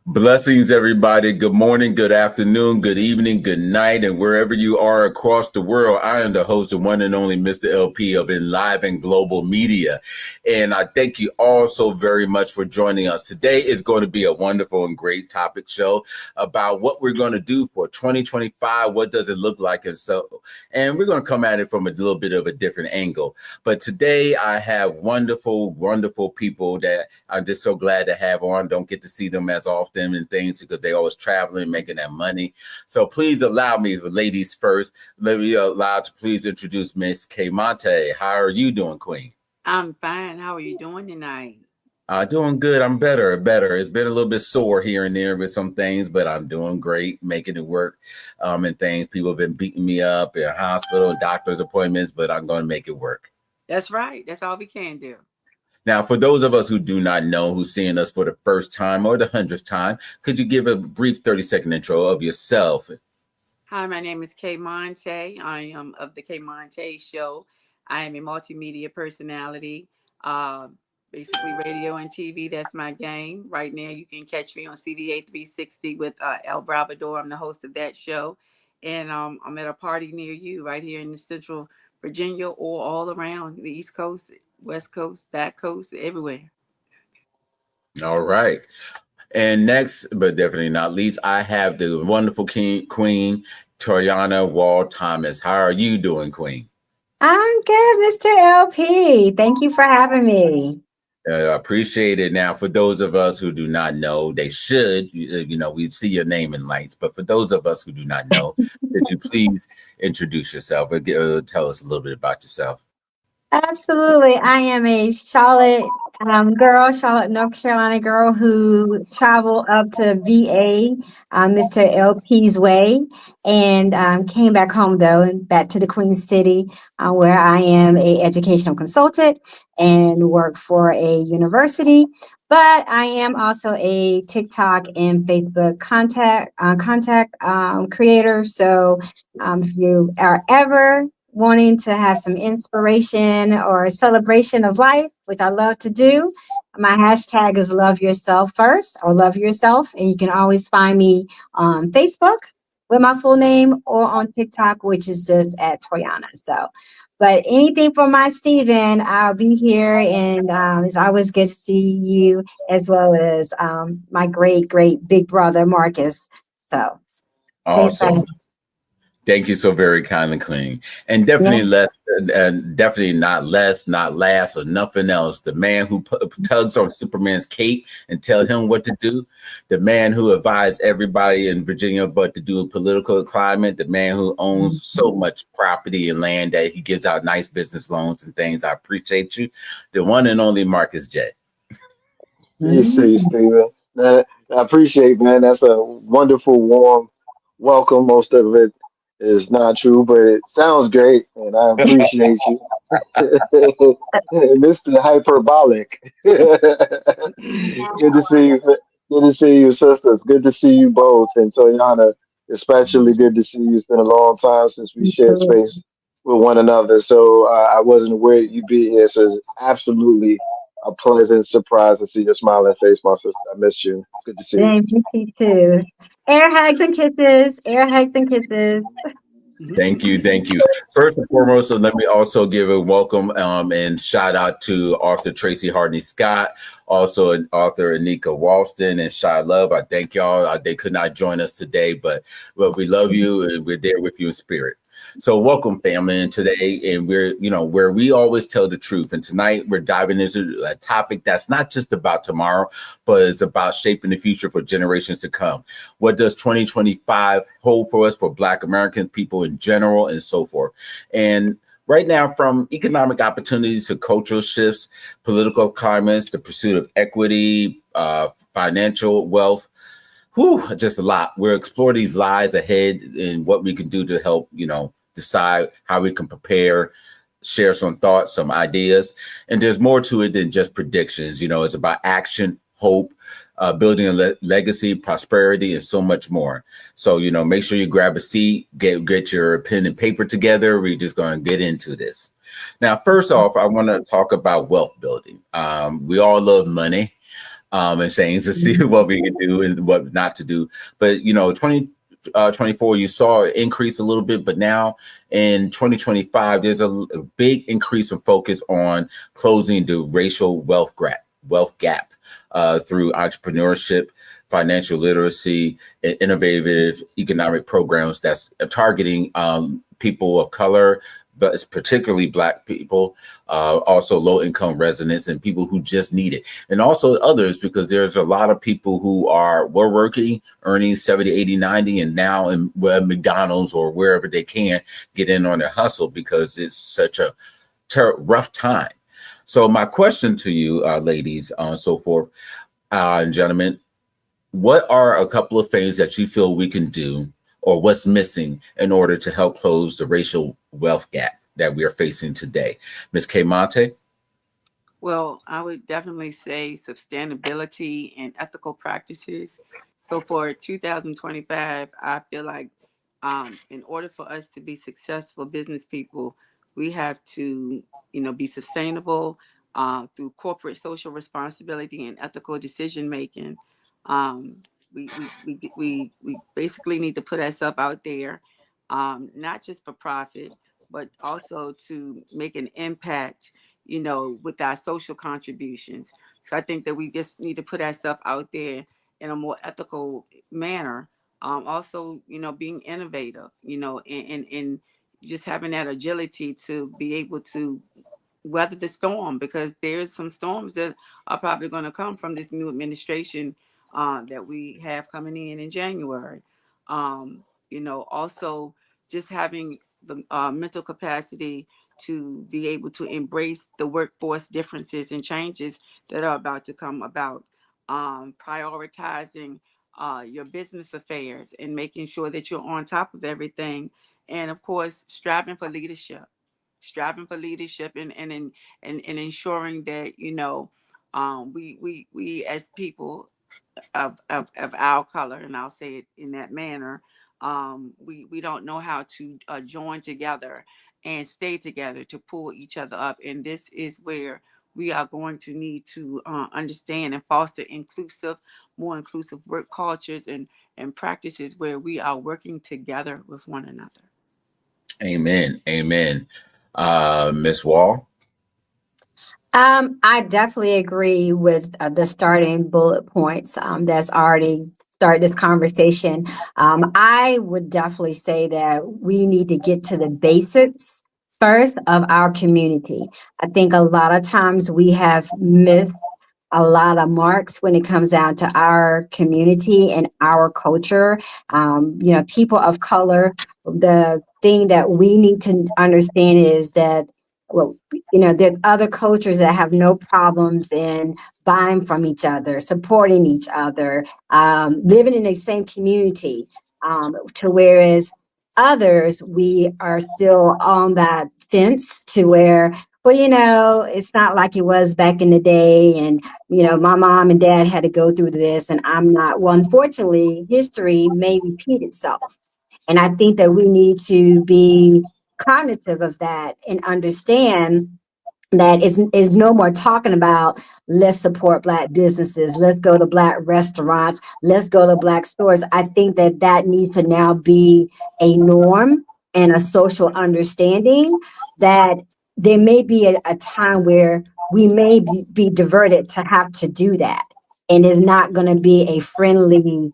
Blessings, everybody. Good morning, good afternoon, good evening, good night, and wherever you are across the world. I am the host and one and only Mr. LP of Enliven Global Media. And I thank you all so very much for joining us. Today is going to be a wonderful and great topic show about what we're going to do for 2025. What does it look like? And we're going to come at it from a little bit of a different angle. But today I have wonderful, wonderful people that I'm just so glad to have on. Don't get to see them as often and things because they always traveling, making that money. So please allow me, ladies first, let me allow to please introduce Miss K Monte. How are you doing, Queen? I'm fine. How are you doing tonight? Doing good. I'm better. It's been a little bit sore here and there with some things, but I'm doing great, making it work and things. People have been beating me up in hospital, doctor's appointments, but I'm going to make it work. That's right. That's all we can do. Now, for those of us who do not know, who's seeing us for the first time or the 100th time, could you give a brief 30-second intro of yourself? Hi, my name is Kay Monte. I am of the Kay Monte Show. I am a multimedia personality, basically radio and TV. That's my game. Right now, you can catch me on CVA 360 with El Bravador. I'm the host of that show. And I'm at a party near you right here in the Central Virginia or all around the East Coast, West Coast, back coast, everywhere. All right. And next, but definitely not least, I have the wonderful Queen, Toriana Wall Thomas. How are you doing, Queen? I'm good, Mr. LP. Thank you for having me. I appreciate it. Now, for those of us who do not know, they should, we see your name in lights. But for those of us who do not know, could you please introduce yourself and tell us a little bit about yourself? Absolutely. I am a Charlotte girl, Charlotte, North Carolina girl who traveled up to VA, Mr. LP's way, and came back home, though, and back to the Queen City, where I am a educational consultant and work for a university. But I am also a TikTok and Facebook contact creator. So if you are ever wanting to have some inspiration or a celebration of life, which I love to do, my hashtag is love yourself first or love yourself. And you can always find me on Facebook with my full name or on TikTok, which is just at Toyana. So, but anything for my Steven, I'll be here. And it's always good to see you as well as my great, great big brother, Marcus. So, Awesome. Thank you so very kindly, Queen. And definitely definitely not less, not last, or nothing else. The man who tugs on Superman's cape and tell him what to do. The man who advised everybody in Virginia but to do a political climate. The man who owns so much property and land that he gives out nice business loans and things. I appreciate you. The one and only Marcus J. You see, Steven. I appreciate, man. That's a wonderful, warm welcome. Most of it is not true, but it sounds great, and I appreciate you. Mr. Hyperbolic. Good to see you. Good to see you, sisters. Good to see you both. And Toyana, especially good to see you. It's been a long time since we shared space with one another. So I wasn't aware you'd be here. So it's absolutely a pleasant surprise to see your smiling face, my sister. I missed you. It's good to see you. Miss you too. Air hugs and kisses. Air hugs and kisses. Thank you. First and foremost, so let me also give a welcome and shout out to author Tracy Hardney Scott, also an author Anika Walston and Shy Love. I thank y'all. They could not join us today, but we love you and we're there with you in spirit. So welcome, family, and today, and we're, where we always tell the truth. And tonight we're diving into a topic that's not just about tomorrow, but it's about shaping the future for generations to come. What does 2025 hold for us, for Black American people in general, and so forth? And right now, from economic opportunities to cultural shifts, political climates, the pursuit of equity, financial wealth, just a lot. We'll explore these lies ahead and what we can do to help, decide how we can prepare, share some thoughts, some ideas. And there's more to it than just predictions. It's about action, hope, building a legacy, prosperity, and so much more. So, make sure you grab a seat, get your pen and paper together. We're just going to get into this. Now, first off, I want to talk about wealth building. We all love money. and sayings to see what we can do and what not to do. But 2024, you saw it increase a little bit, but now in 2025, there's a big increase in focus on closing the racial wealth gap through entrepreneurship, financial literacy, and innovative economic programs that's targeting people of color, but it's particularly Black people, also low-income residents and people who just need it. And also others, because there's a lot of people who were working, earning 70, 80, 90, and now in McDonald's or wherever they can get in on their hustle because it's such a rough time. So my question to you, ladies, so forth, and gentlemen, what are a couple of things that you feel we can do or what's missing in order to help close the racial wealth gap that we are facing today? Ms. K. Monte? Well, I would definitely say sustainability and ethical practices. So for 2025, I feel like in order for us to be successful business people, we have to, be sustainable through corporate social responsibility and ethical decision making. Um, we basically need to put ourselves out there, not just for profit, but also to make an impact, with our social contributions. So I think that we just need to put ourselves out there in a more ethical manner. Also, being innovative, and just having that agility to be able to weather the storm, because there's some storms that are probably going to come from this new administration that we have coming in January. Also just having the mental capacity to be able to embrace the workforce differences and changes that are about to come about. Prioritizing your business affairs and making sure that you're on top of everything. And of course, striving for leadership and ensuring that we as people of our color, and I'll say it in that manner, we don't know how to join together and stay together to pull each other up, and this is where we are going to need to understand and foster more inclusive work cultures and practices where we are working together with one another. Amen. Amen. Ms. Wall? I definitely agree with the starting bullet points that's already started this conversation. I would definitely say that we need to get to the basics first of our community. I think a lot of times we have missed a lot of marks when it comes down to our community and our culture. People of color, the thing that we need to understand is that, well, there's other cultures that have no problems in buying from each other, supporting each other, living in the same community, to whereas others, we are still on that fence to where, well, it's not like it was back in the day. And, my mom and dad had to go through this and I'm not. Well, unfortunately, history may repeat itself. And I think that we need to be cognitive of that and understand that is no more talking about let's support Black businesses, let's go to Black restaurants, let's go to Black stores. I think that needs to now be a norm and a social understanding that there may be a time where we may be diverted to have to do that. And it's not going to be a friendly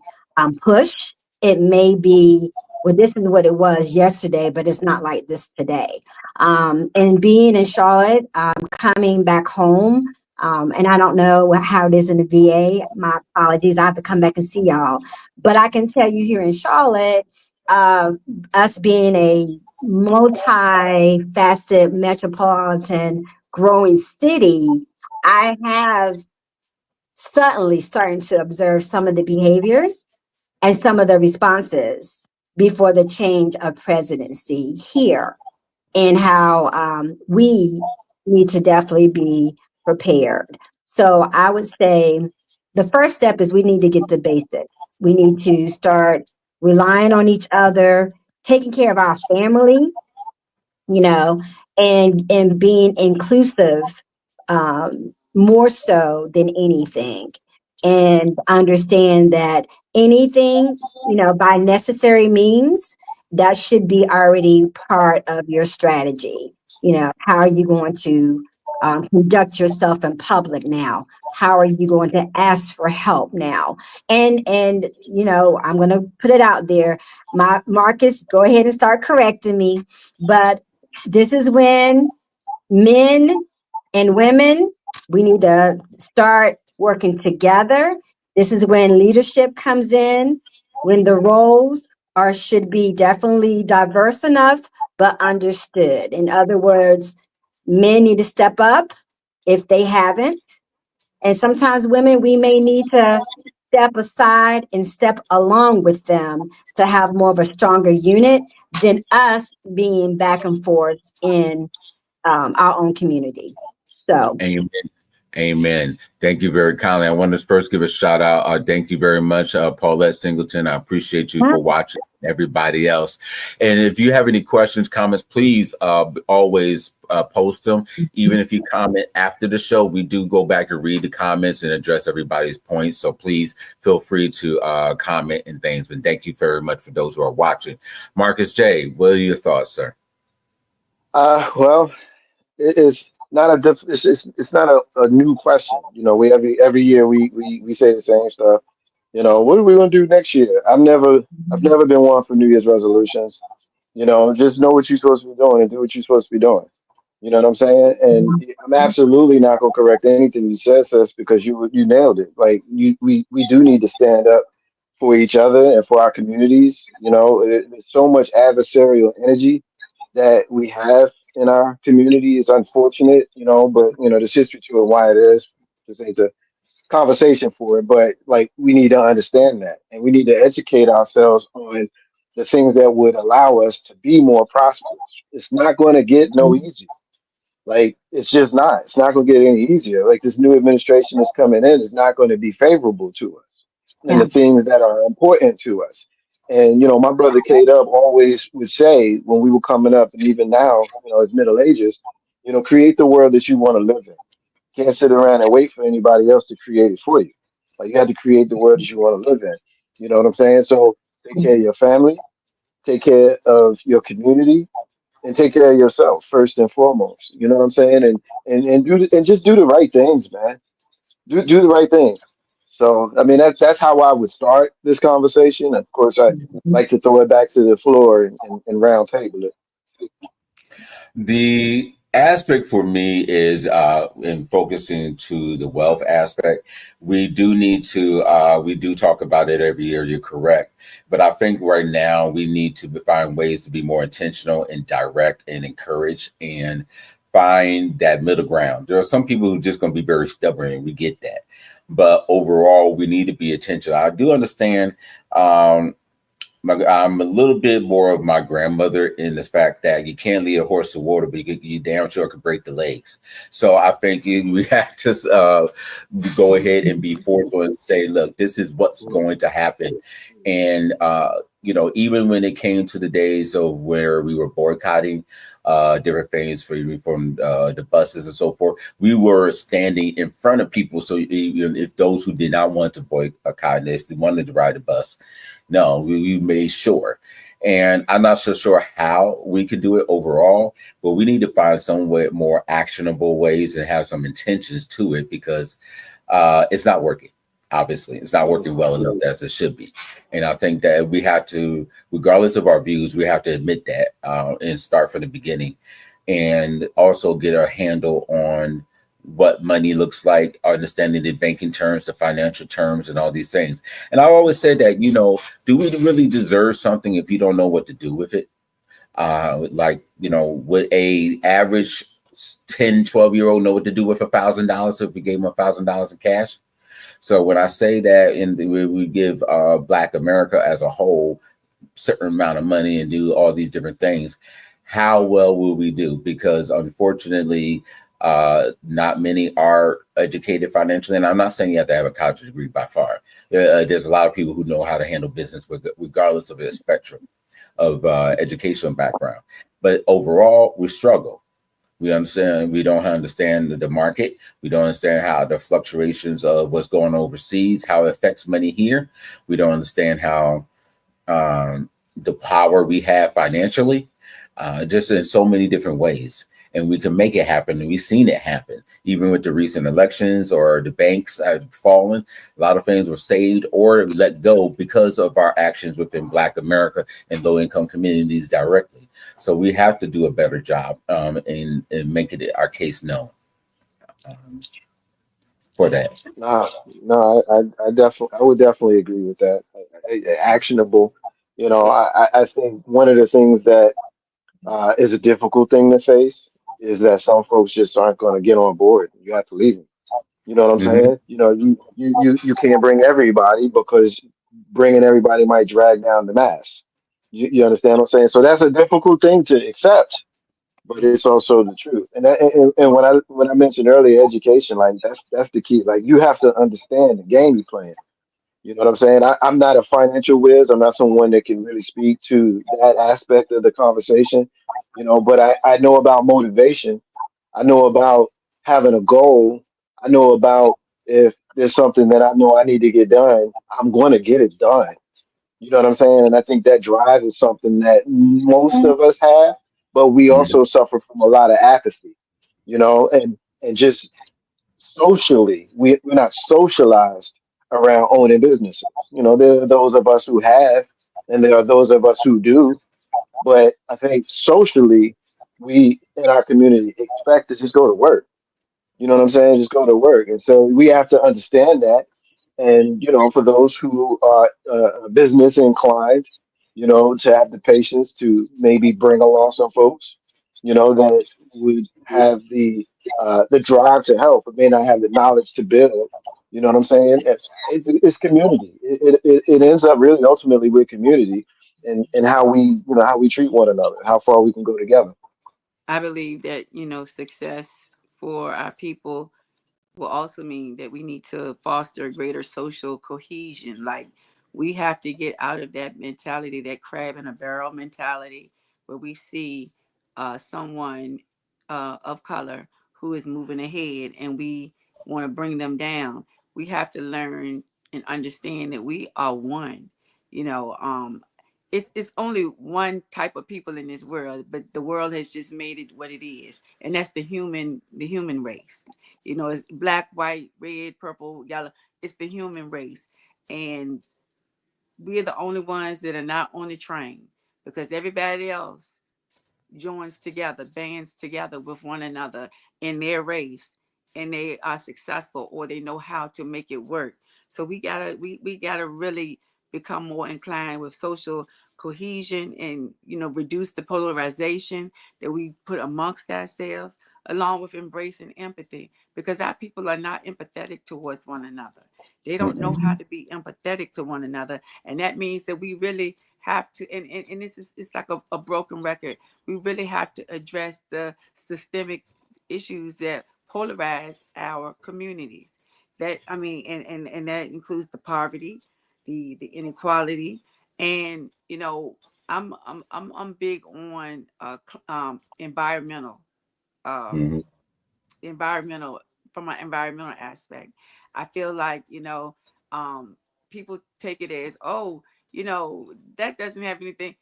push. It may be, well, this is what it was yesterday, but it's not like this today. And being in Charlotte, coming back home, and I don't know how it is in the VA. My apologies. I have to come back and see y'all. But I can tell you here in Charlotte, us being a multi-faceted metropolitan growing city, I have suddenly starting to observe some of the behaviors and some of the responses before the change of presidency here, and how we need to definitely be prepared. So I would say the first step is we need to get the basics. We need to start relying on each other, taking care of our family, and being inclusive, more so than anything. and understand that anything, by necessary means, that should be already part of your strategy. How are you going to conduct yourself in public now? How are you going to ask for help now? And I'm going to put it out there. Marcus, go ahead and start correcting me. But this is when men and women, we need to start working together. This is when leadership comes in, when the roles should be definitely diverse enough, but understood. In other words, men need to step up if they haven't. And sometimes women, we may need to step aside and step along with them to have more of a stronger unit than us being back and forth in our own community. So, Amen. Amen. Thank you very kindly. I want to first give a shout out. Thank you very much, Paulette Singleton. I appreciate you for watching, everybody else. And if you have any questions, comments, please always post them. Even if you comment after the show, we do go back and read the comments and address everybody's points. So please feel free to comment and things. But thank you very much for those who are watching. Marcus J., what are your thoughts, sir? Well, it's not it's not a new question. We every year we say the same stuff. What are we gonna do next year? I've never been one for New Year's resolutions. Just know what you're supposed to be doing and do what you're supposed to be doing. You know what I'm saying? And I'm absolutely not gonna correct anything you said, sis, because you nailed it. Like we do need to stand up for each other and for our communities. There's so much adversarial energy that we have in our community. Is unfortunate, but there's history to it, why it is. This ain't the conversation for it, but like we need to understand that, and we need to educate ourselves on the things that would allow us to be more prosperous. It's not going to get no easier. Like it's just not. It's not going to get any easier. Like this new administration that's coming in is not going to be favorable to us and the things that are important to us. And my brother K Dub always would say when we were coming up, and even now, as middle ages, create the world that you want to live in. Can't sit around and wait for anybody else to create it for you. Like you have to create the world that you want to live in. You know what I'm saying? So take care of your family, take care of your community, and take care of yourself first and foremost. You know what I'm saying? And just do the right things, man. Do the right things. So I mean that's how I would start this conversation. Of course, I like to throw it back to the floor and round table it. The aspect for me is in focusing to the wealth aspect. We do need to we do talk about it every year. You're correct, but I think right now we need to find ways to be more intentional and direct and encourage and find that middle ground. There are some people who are just going to be very stubborn, and we get that. But overall, we need to be intentional. I do understand. I'm a little bit more of my grandmother in the fact that you can't lead a horse to water, but you damn sure can break the legs. So I think we have to go ahead and be forceful and say, look, this is what's going to happen. And, even when it came to the days of where we were boycotting different things from the buses and so forth, we were standing in front of people. So even if those who did not want to boycott this, they wanted to ride the bus, no, we made sure. And I'm not so sure how we could do it overall, but we need to find some way more actionable ways and have some intentions to it, because it's not working. Obviously, it's not working well enough as it should be. And I think that we have to, regardless of our views, we have to admit that and start from the beginning, and also get our handle on what money looks like, understanding the banking terms, the financial terms, and all these things. And I always said that, do we really deserve something if you don't know what to do with it? Would a average 10, 12-year-old know what to do with $1,000 if we gave them $1,000 in cash? So when I say that we give Black America as a whole certain amount of money and do all these different things, how well will we do? Because unfortunately, not many are educated financially. And I'm not saying you have to have a college degree by far. There's a lot of people who know how to handle business regardless of their spectrum of educational background. But overall, we struggle. We don't understand the market. We don't understand how the fluctuations of what's going on overseas, how it affects money here. We don't understand how the power we have financially, just in so many different ways. And we can make it happen. And we've seen it happen, even with the recent elections or the banks have fallen. A lot of things were saved or let go because of our actions within Black America and low income communities directly. So we have to do a better job in making it our case known for that. No, I would definitely agree with that. Actionable. I think one of the things that is a difficult thing to face is that some folks just aren't going to get on board. You have to leave them. You know what I'm saying? You can't bring everybody because bringing everybody might drag down the mass. You understand what I'm saying? So that's a difficult thing to accept, but it's also the truth. And when I mentioned earlier education, like that's the key. Like you have to understand the game you're playing. You know what I'm saying? I'm not a financial whiz. I'm not someone that can really speak to that aspect of the conversation, but I know about motivation. I know about having a goal. I know about if there's something that I know I need to get done, I'm going to get it done. You know what I'm saying? And I think that drive is something that most of us have, but we also suffer from a lot of apathy, and just socially, we're not socialized around owning businesses. There are those of us who have, and there are those of us who do. But I think socially, we in our community expect to just go to work. You know what I'm saying? Just go to work. And so we have to understand that. And, for those who are business inclined, to have the patience to maybe bring along some folks, that would have the drive to help, but may not have the knowledge to build. You know what I'm saying? It's community. It ends up really ultimately with community and how we treat one another, how far we can go together. I believe that, success for our people will also mean that we need to foster greater social cohesion. Like we have to get out of that mentality, that crab in a barrel mentality, where we see someone of color who is moving ahead and we want to bring them down. We have to learn and understand that we are one. You know, it's only one type of people in this world, but the world has just made it what it is, and that's the human race. It's black, white, red, purple, yellow. It's the human race, and we're the only ones that are not on the train because everybody else joins together, bands together with one another in their race, and they are successful or they know how to make it work. So we gotta really become more inclined with social cohesion and reduce the polarization that we put amongst ourselves, along with embracing empathy, because our people are not empathetic towards one another. They don't know how to be empathetic to one another, and that means that we really have to, and this is, it's like a broken record. We really have to address the systemic issues that polarize our communities. That I mean, and that includes the poverty, the inequality, and I'm big on environmental, um, Mm-hmm. environmental from an environmental aspect. I feel like people take it as, oh, that doesn't have anything.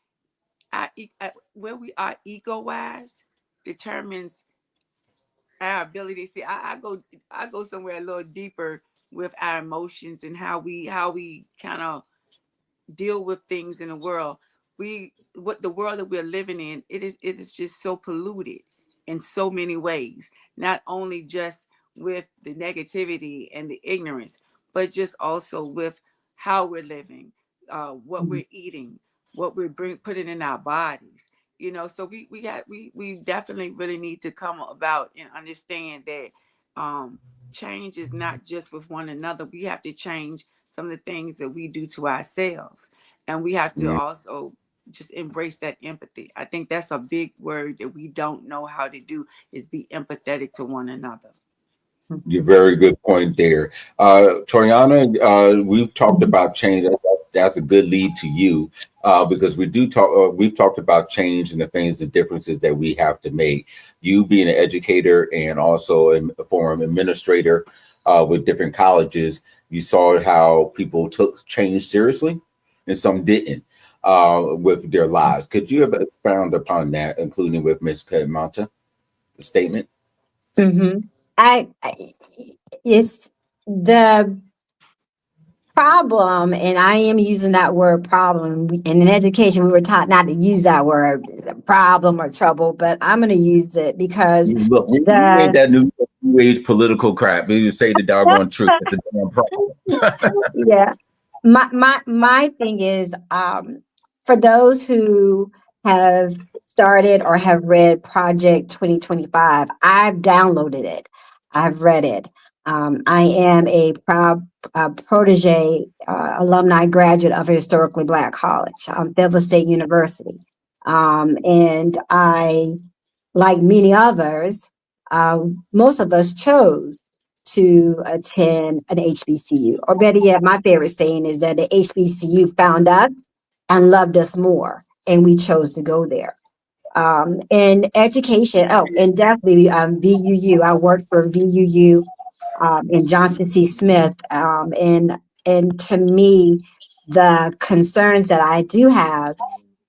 Where we are ego wise determines our ability. See, I go somewhere a little deeper with our emotions and how we kind of deal with things in the world. What the world that we're living in, it is just so polluted in so many ways. Not only just with the negativity and the ignorance, but just also with how we're living, what we're eating, what we're putting in our bodies. So we definitely really need to come about and understand that change is not just with one another. We have to change some of the things that we do to ourselves. And we have to also just embrace that empathy. I think that's a big word that we don't know how to do, is be empathetic to one another. You're very good point there. Toriana, we've talked about change. that's a good lead to you, because we do talk. We've talked about change and the things, the differences that we have to make. You being an educator and also a former administrator with different colleges, you saw how people took change seriously, and some didn't with their lives. Could you have expound upon that, including with Ms. Manta, the statement? Mm-hmm. It's the problem, and I am using that word problem. And in education, we were taught not to use that word, problem or trouble, but I'm going to use it because Look, we made that new age political crap. We say the doggone truth. It's a damn problem. Yeah. My thing is, for those who have started or have read Project 2025, I've downloaded it. I've read it. I am a proud protege, alumni graduate of a historically Black college, Fayetteville State University. And I, like many others, most of us chose to attend an HBCU. Or better yet, my favorite saying is that the HBCU found us and loved us more, and we chose to go there. And education, and definitely VUU. I worked for VUU in Johnson C. Smith. And to me, the concerns that I do have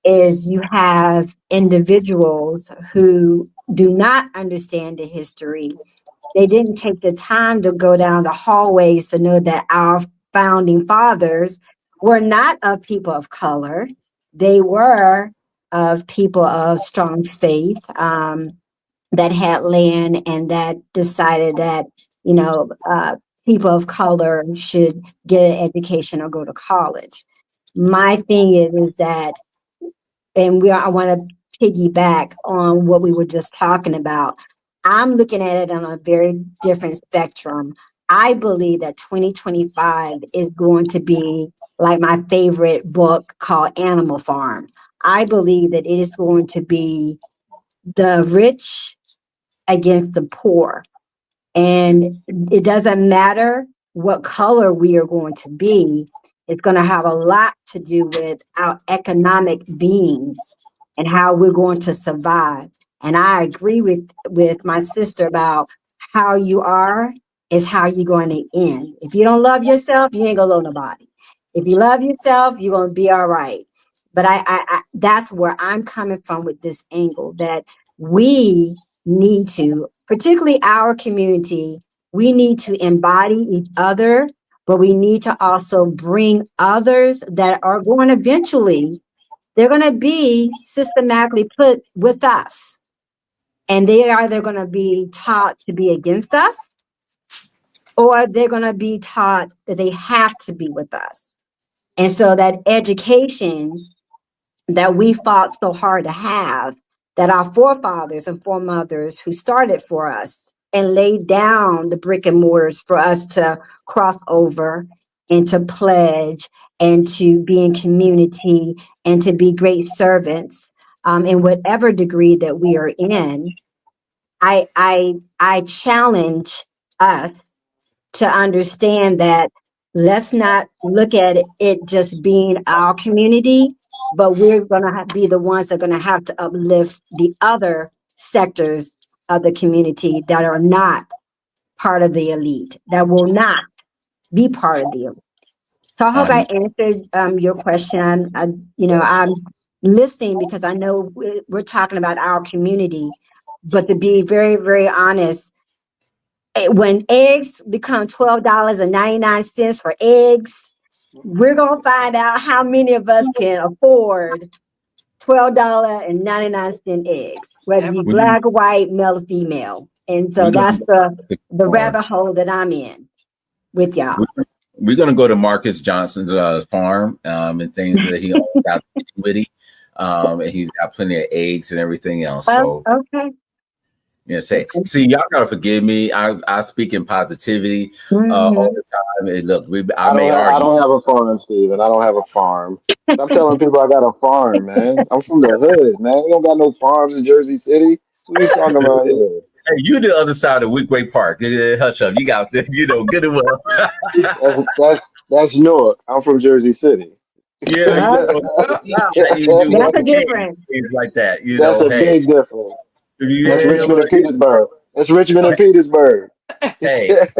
is you have individuals who do not understand the history. They didn't take the time to go down the hallways to know that our founding fathers were not of people of color. They were of people of strong faith that had land and that decided that, people of color should get an education or go to college. My thing is that, and I want to piggyback on what we were just talking about. I'm looking at it on a very different spectrum. I believe that 2025 is going to be like my favorite book called Animal Farm. I believe that it is going to be the rich against the poor. And it doesn't matter what color we are going to be. It's going to have a lot to do with our economic being and how we're going to survive. And I agree with my sister about how you are is how you're going to end. If you don't love yourself, you ain't gonna love nobody. If you love yourself, you're gonna be all right. But I that's where I'm coming from with this angle, that we need to, particularly our community, we need to embody each other, but we need to also bring others that are going to eventually, they're going to be systematically put with us. And they are either going to be taught to be against us, or they're going to be taught that they have to be with us. And so that education that we fought so hard to have, that our forefathers and foremothers who started for us and laid down the brick and mortars for us to cross over and to pledge and to be in community and to be great servants in whatever degree that we are in. I challenge us to understand that let's not look at it just being our community, but we're going to be the ones that are going to have to uplift the other sectors of the community that are not part of the elite, that will not be part of the elite. So I hope I answered your question. I'm listening because I know we're talking about our community, but to be very, very honest, when eggs become $12.99 for eggs, we're going to find out how many of us can afford $12.99 eggs, whether you're black or white, male or female. And so that's the rabbit hole that I'm in with y'all. We're going to go to Marcus Johnson's farm and things that he got witty. And he's got plenty of eggs and everything else. So okay. See, y'all gotta forgive me. I speak in positivity all the time. And look, I don't have a farm, Steven. I don't have a farm. I'm telling people I got a farm, man. I'm from the hood, man. We don't got no farms in Jersey City. What are you talking about here? Hey, you the other side of Weekway Park. Hush up. You got get it well. That's Newark. I'm from Jersey City. Yeah, That's a difference. things like that. That's a big difference. That's Yeah, Richmond and Petersburg. That's Richmond and Petersburg. hey, it's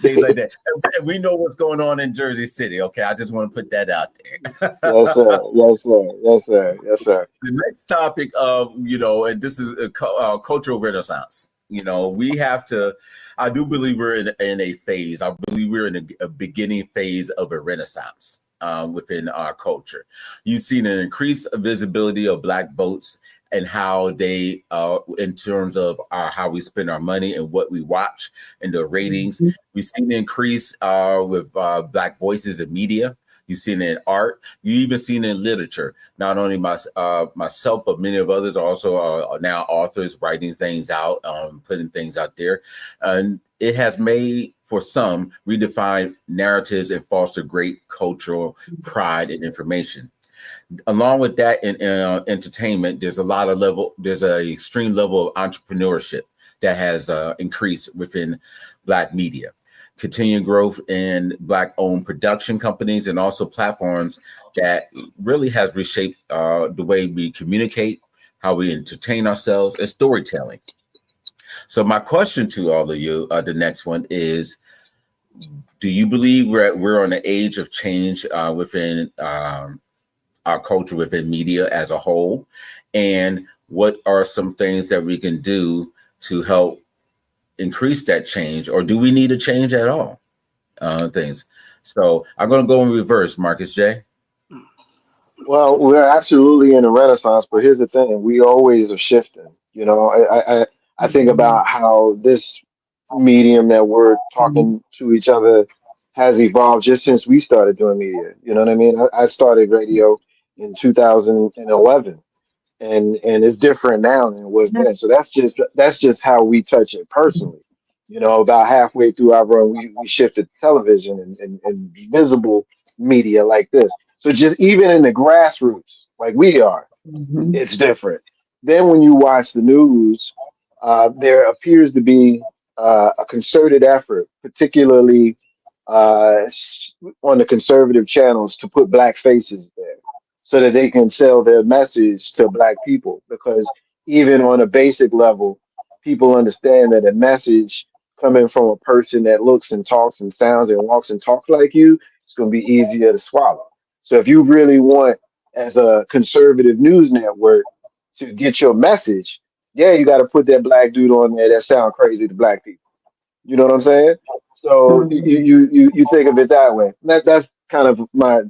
things like that. And we know what's going on in Jersey City. Okay, I just want to put that out there. Yes, sir. Yes, sir. Yes, sir. Yes, sir. The next topic of, and this is a cultural renaissance. We have to, I do believe we're in a phase. I believe we're in a beginning phase of a renaissance within our culture. You've seen an increased visibility of Black votes and how they, in terms of how we spend our money and what we watch and the ratings. We've seen an increase with Black voices in media. You've seen it in art. You even seen it in literature. Not only myself, but many of others also are now authors writing things out, putting things out there. And it has made, for some, redefine narratives and foster great cultural pride and information. Along with that, in entertainment, there's an extreme level of entrepreneurship that has increased within Black media. Continued growth in Black-owned production companies and also platforms that really has reshaped the way we communicate, how we entertain ourselves, and storytelling. So my question to all of you, the next one is, do you believe we're on the age of change within our culture, within media as a whole? And what are some things that we can do to help increase that change, or do we need a change at all? Things. So I'm going to go in reverse, Marcus J. Well, we're absolutely in a renaissance, but here's the thing: we always are shifting. I think about how this medium that we're talking to each other has evolved just since we started doing media. You know what I mean? I started radio in 2011. And it's different now than it was then. So that's just how we touch it personally. About halfway through our run, we shifted to television and visible media like this. So just even in the grassroots, like we are, it's different. Then when you watch the news, there appears to be a concerted effort, particularly on the conservative channels, to put Black faces there, so that they can sell their message to Black people. Because even on a basic level, people understand that a message coming from a person that looks and talks and sounds and walks and talks like you, it's going to be easier to swallow. So if you really want, as a conservative news network, to get your message, yeah, you got to put that Black dude on there that sound crazy to Black people. You know what I'm saying? So you think of it that way. That's kind of my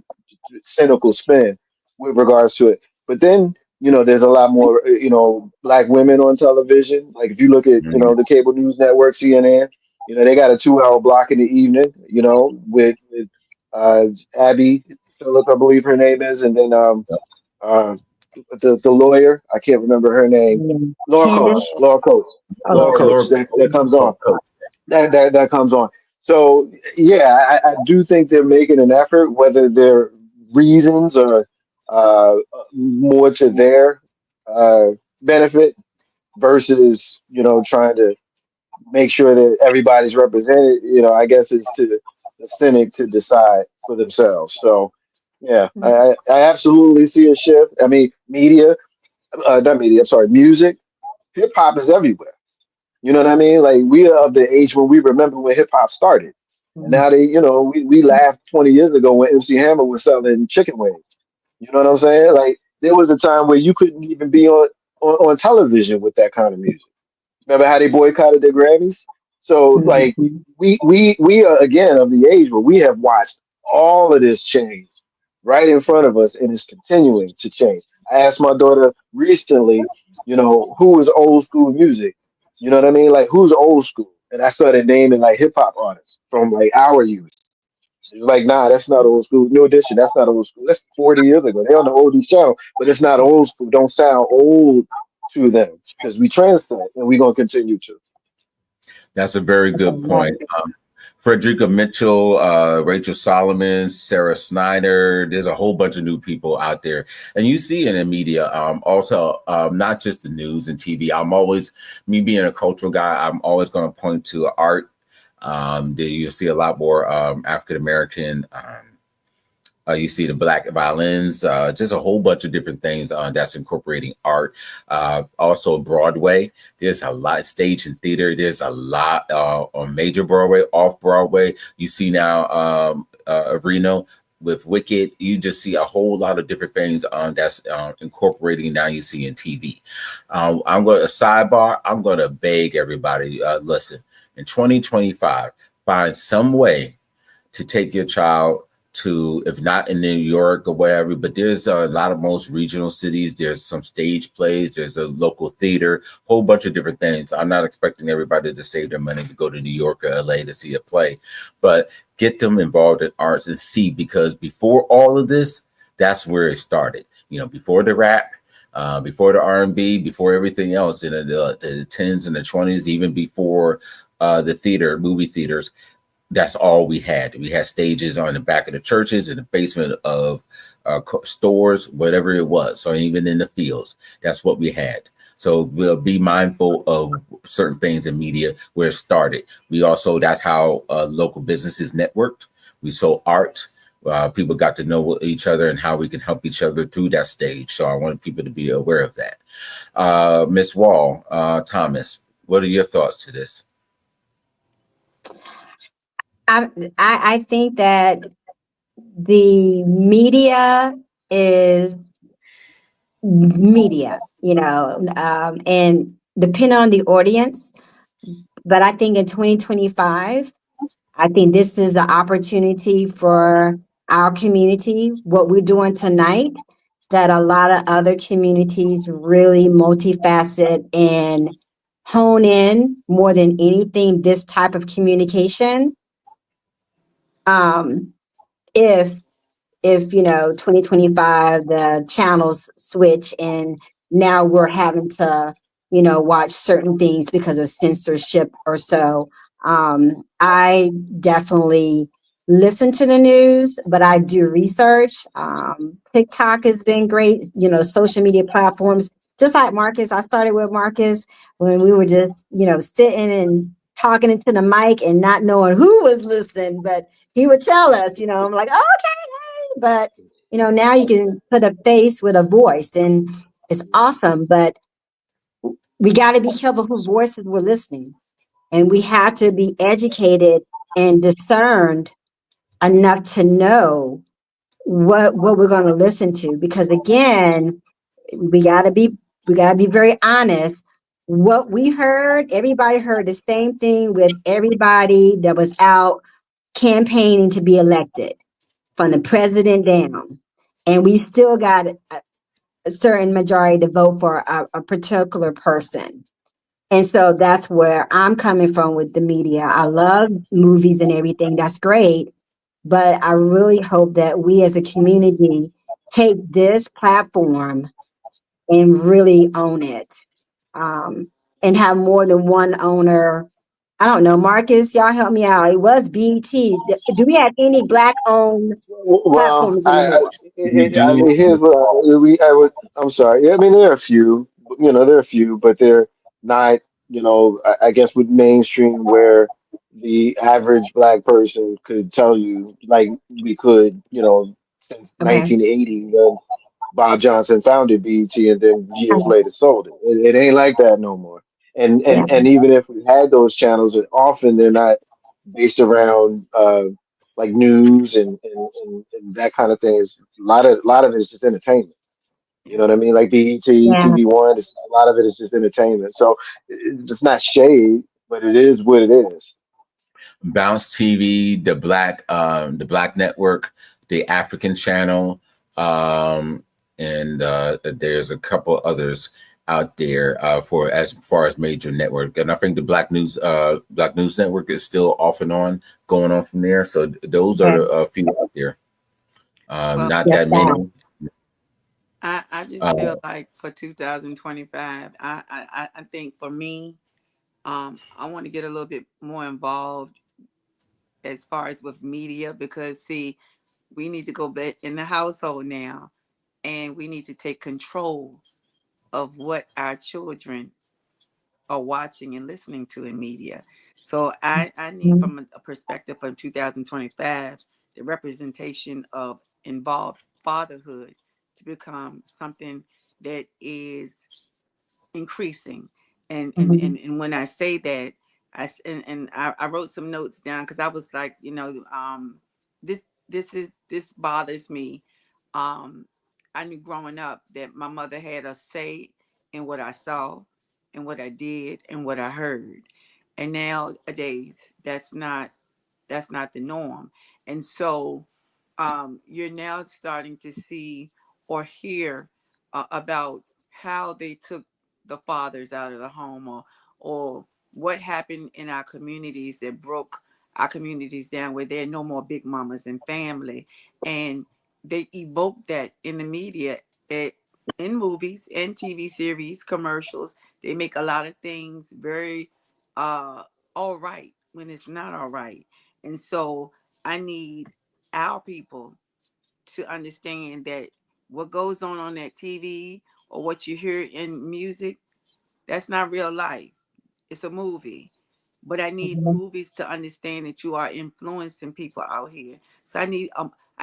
cynical spin with regards to it. But then, there's a lot more, Black women on television. Like if you look at, the cable news network, CNN, they got a 2-hour block in the evening, with Abby Phillip, I believe her name is, and then the lawyer, I can't remember her name, Laura Coates, that comes on. That comes on. So yeah, I do think they're making an effort, whether their reasons are more to their benefit versus trying to make sure that everybody's represented. I guess it's to the cynic to decide for themselves. So yeah, I absolutely see a shift. I mean, music, hip hop is everywhere. You know what I mean? Like we are of the age when we remember when hip hop started. And now we laughed 20 years ago when MC Hammer was selling chicken wings. You know what I'm saying? Like there was a time where you couldn't even be on television with that kind of music. Remember how they boycotted the Grammys? So like we are again of the age where we have watched all of this change right in front of us, and it's continuing to change. I asked my daughter recently, who is old school music? You know what I mean? Like who's old school? And I started naming like hip hop artists from like our youth. It was like, nah, that's not old school. New Edition, that's not old school. That's 40 years ago. They're on the oldies channel, but it's not old school. Don't sound old to them because we transcend and we're gonna continue to. That's a very good point. Frederica Mitchell, Rachel Solomon, Sarah Snyder. There's a whole bunch of new people out there, and you see it in media. Also, not just the news and TV. Me being a cultural guy, I'm always going to point to art. You'll see a lot more African American You see the black violins, just a whole bunch of different things that's incorporating art. Also Broadway, there's a lot stage and theater. There's a lot on major Broadway, off Broadway. You see now Reno with Wicked. You just see a whole lot of different things that's incorporating now you see in TV. I'm going to sidebar. I'm going to beg everybody, listen, in 2025, find some way to take your child to, if not in New York or wherever, but there's a lot of most regional cities. There's some stage plays. There's a local theater, whole bunch of different things. I'm not expecting everybody to save their money to go to New York or LA to see a play, but get them involved in arts and see, because before all of this, that's where it started. You know, before the rap, before the R&B, before everything else in the 10s and the 20s, even before the movie theaters. That's all we had. We had stages on the back of the churches, in the basement of stores, whatever it was. So even in the fields, that's what we had. So we'll be mindful of certain things in media where it started. We also, that's how local businesses networked. We sold art. People got to know each other and how we can help each other through that stage. So I want people to be aware of that. Ms. Wall, Thomas, what are your thoughts to this? I think that the media is media, and depend on the audience. But I think in 2025, I think this is an opportunity for our community, what we're doing tonight, that a lot of other communities really multifaceted and hone in more than anything, this type of communication. If 2025 the channels switch and now we're having to watch certain things because of censorship or so, I definitely listen to the news, but I do research. TikTok has been great, social media platforms, just like Marcus. I started with Marcus when we were just sitting and talking into the mic and not knowing who was listening, but he would tell us, I'm like, oh, okay, hey. But, now you can put a face with a voice and it's awesome. But we got to be careful who voices we're listening. And we have to be educated and discerned enough to know what we're going to listen to. Because again, we got to be very honest. What we heard, everybody heard the same thing with everybody that was out campaigning to be elected, from the president down. And we still got a certain majority to vote for a particular person. And so that's where I'm coming from with the media. I love movies and everything. That's great. But I really hope that we as a community take this platform and really own it, and have more than one owner. I don't know, Marcus, y'all help me out. It was BET. Do we have any black-owned Well, platforms anymore? We I do. mean, here's what I would. I'm sorry. I mean, there are a few. There are a few, but they're not. I guess with mainstream where the average black person could tell you, like we could, since Okay. 1980 when Bob Johnson founded BET and then years Okay. later sold it. It ain't like that no more. And Yeah. and and even if we had those channels, often they're not based around like news and that kind of thing. Is a lot of it is just entertainment. You know what I mean? Like BET, Yeah. TV1, a lot of it is just entertainment. So it's not shade, but it is what it is. Bounce TV, the Black Network, the African Channel, and there's a couple others out there for as far as major network. And I think the Black News Network is still off and on, going on from there. So those are a few out there. Well, Not Yes, that that. many. I just feel like for 2025, I think for me, I want to get a little bit more involved as far as with media, because see, we need to go back in the household now, and we need to take control of what our children are watching and listening to in media. So I need, Mhm. from a perspective of 2025, the representation of involved fatherhood to become something that is increasing. And when I say that, I wrote some notes down because I was like, this this bothers me. Um, I knew growing up that my mother had a say in what I saw, and what I did, and what I heard. And nowadays, that's not the norm. And so you're now starting to see or hear about how they took the fathers out of the home, or what happened in our communities that broke our communities down, where there are no more big mamas and family. And they evoke that in the media, that in movies and TV series, commercials, they make a lot of things very all right when it's not all right. And so I need our people to understand that what goes on that TV, or what you hear in music, that's not real life. It's a movie. But I need movies to understand that you are influencing people out here. So I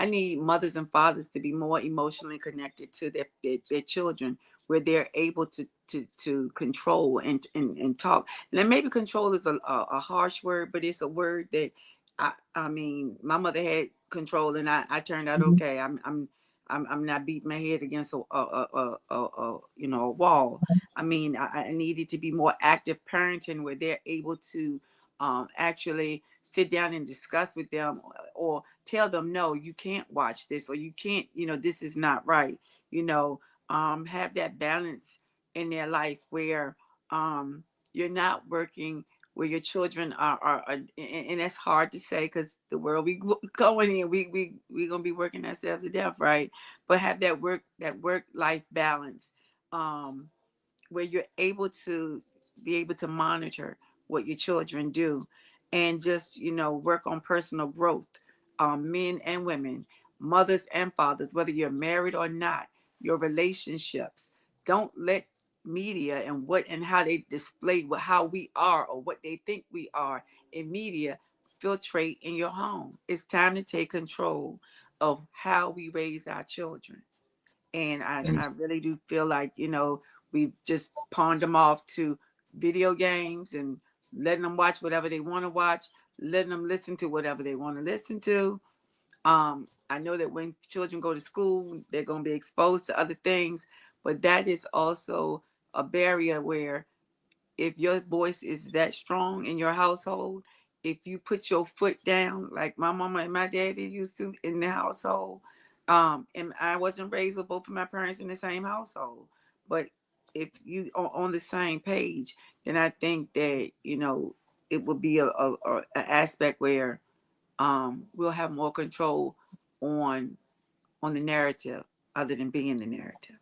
need mothers and fathers to be more emotionally connected to their children, where they're able to control and talk. And maybe control is a harsh word, but it's a word that I mean, my mother had control, and I turned out okay. I'm not beating my head against a wall. I mean, I needed to be more active parenting, where they're able to actually sit down and discuss with them, or tell them, no, you can't watch this, or you can't, this is not right. Have that balance in their life, where you're not working, where your children are and that's hard to say, because the world we going in, we gonna be working ourselves to death, right? But have that work life balance, where you're able to be able to monitor what your children do, and just work on personal growth, men and women, mothers and fathers, whether you're married or not, your relationships. Don't let media and what and how they display how we are, or what they think we are in media, filtrate in your home. It's time to take control of how we raise our children. And I really do feel like, we've just pawned them off to video games, and letting them watch whatever they want to watch, letting them listen to whatever they want to listen to. I know that when children go to school, they're going to be exposed to other things, but that is also a barrier, where if your voice is that strong in your household, if you put your foot down, like my mama and my daddy used to in the household, and I wasn't raised with both of my parents in the same household, but if you are on the same page, then I think that it would be a aspect where we'll have more control on the narrative, other than being the narrative.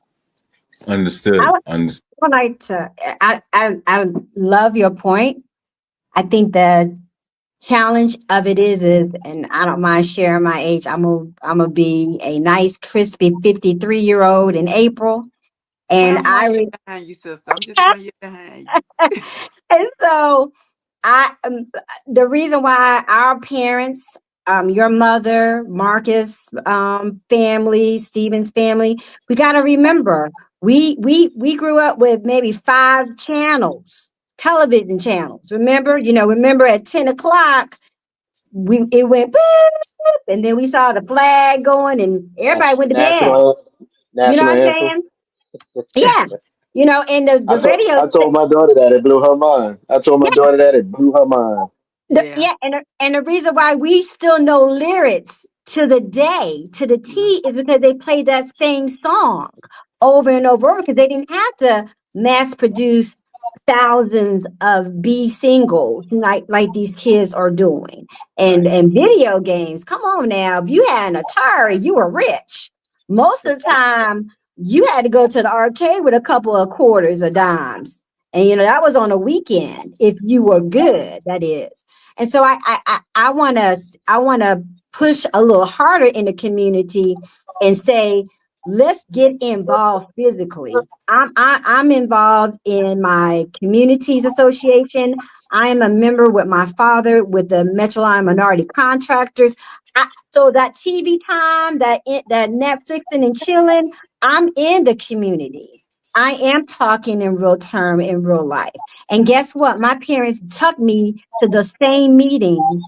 So, I Understood. would Understood. would like to, I love your point. I think the challenge of it is, and I don't mind sharing my age. I'm gonna be a nice, crispy 53-year-old in April. well, And I'm 1 year behind you, sister. I'm just 1 year behind you. and so the reason why our parents, your mother, Marcus, family, Stephen's family, we got to remember, we grew up with maybe 5 channels, television channels. Remember at 10 o'clock, it went boop, and then we saw the flag going, and everybody went to bed. You know National what I'm anthem. saying? Yeah. And the radio. I told my daughter that it blew her mind. I told my daughter that it blew her mind. Yeah. Yeah, and the reason why we still know lyrics to the day, to the T, Mhm. is because they played that same song over and over, because they didn't have to mass produce thousands of B singles like these kids are doing. And Right. and video games, come on now. If you had an Atari, you were rich. Most of the time, you had to go to the arcade with a couple of quarters or dimes. And that was on a weekend if you were good, that is. And so I want to push a little harder in the community and say, let's get involved physically. I'm involved in my communities association. I am a member with my father with the Metroline Minority Contractors. So that TV time, that Netflixing and chilling, I'm in the community. I am talking in real term, in real life. And guess what? My parents took me to the same meetings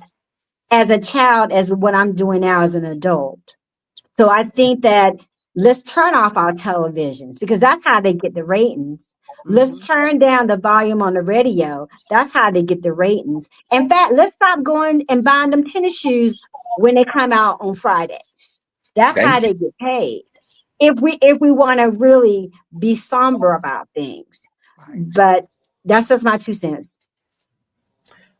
as a child as what I'm doing now as an adult. So I think that let's turn off our televisions because that's how they get the ratings. Let's turn down the volume on the radio. That's how they get the ratings. In fact, let's stop going and buying them tennis shoes when they come out on Fridays. That's how they get paid. If we want to really be somber about things. But that's just my 2 cents.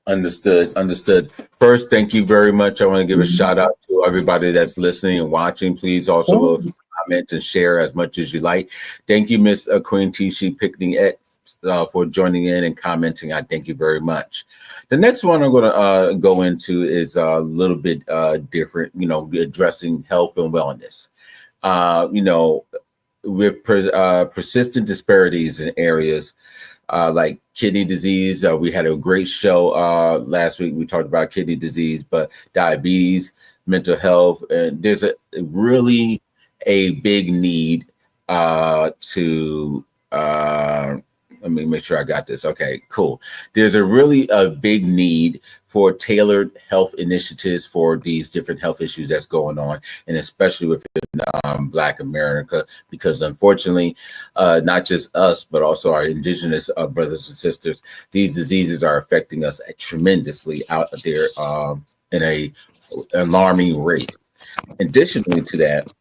Understood. First, thank you very much. I want to give a shout out to everybody that's listening and watching. Please also comment and share as much as you like. Thank you, Miss Queen Tishi Picnic X, for joining in and commenting. I thank you very much. The next one I'm going to go into is a little bit different, addressing health and wellness. With persistent disparities in areas like kidney disease. We had a great show last week. We talked about kidney disease, but diabetes, mental health, and there's a really big need to let me make sure I got this. Okay, cool. There's a big need for tailored health initiatives for these different health issues that's going on, and especially within Black America, because unfortunately, not just us, but also our indigenous brothers and sisters, these diseases are affecting us tremendously out there in a alarming rate. Additionally to that,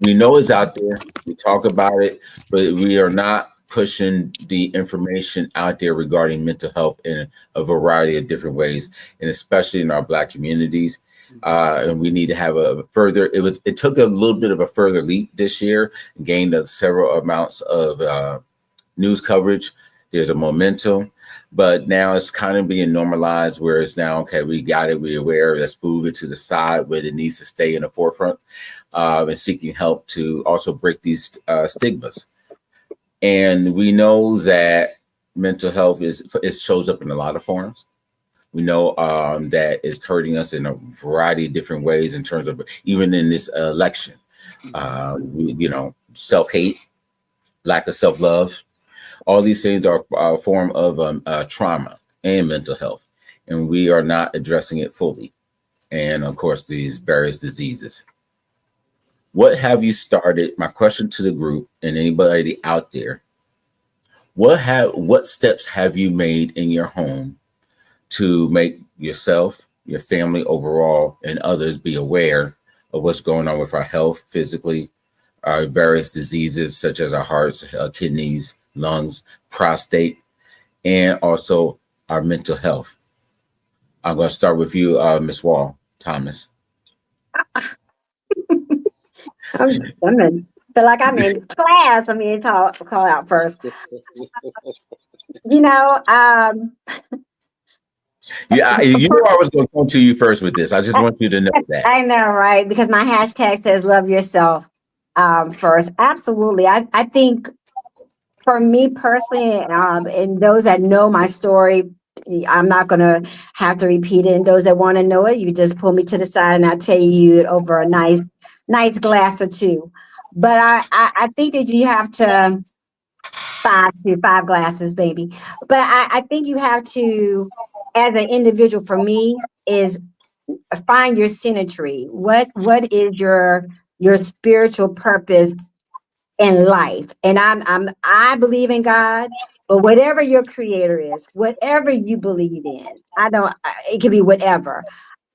we know it's out there. We talk about it, but we are not pushing the information out there regarding mental health in a variety of different ways, and especially in our Black communities. And we need to have it took a little bit of a further leap this year, gained several amounts of news coverage. There's a momentum, but now it's kind of being normalized where it's now, okay, we got it, we're aware, let's move it to the side where it needs to stay in the forefront, and seeking help to also break these stigmas. And we know that mental health it shows up in a lot of forms. We know that it's hurting us in a variety of different ways in terms of even in this election, self-hate, lack of self-love. All these things are a form of trauma and mental health, and we are not addressing it fully. And of course, these various diseases. What have you started? My question to the group and anybody out there, what steps have you made in your home to make yourself, your family overall, and others be aware of what's going on with our health physically, our various diseases such as our hearts, kidneys, lungs, prostate, and also our mental health? I'm going to start with you, Ms. Wall, Thomas. I feel like I'm in class. Let me call out first. Yeah, I was going to come to you first with this. I just want you to know that. I know, right? Because my hashtag says love yourself first. Absolutely. I think for me personally, and those that know my story, I'm not going to have to repeat it. And those that want to know it, you just pull me to the side and I'll tell you it over a nice glass or two. But I think that you have to five glasses, baby. But I think you have to, as an individual, for me, is find your symmetry. What is your spiritual purpose in life? And I believe in God, but whatever your creator is, whatever you believe in, it could be whatever.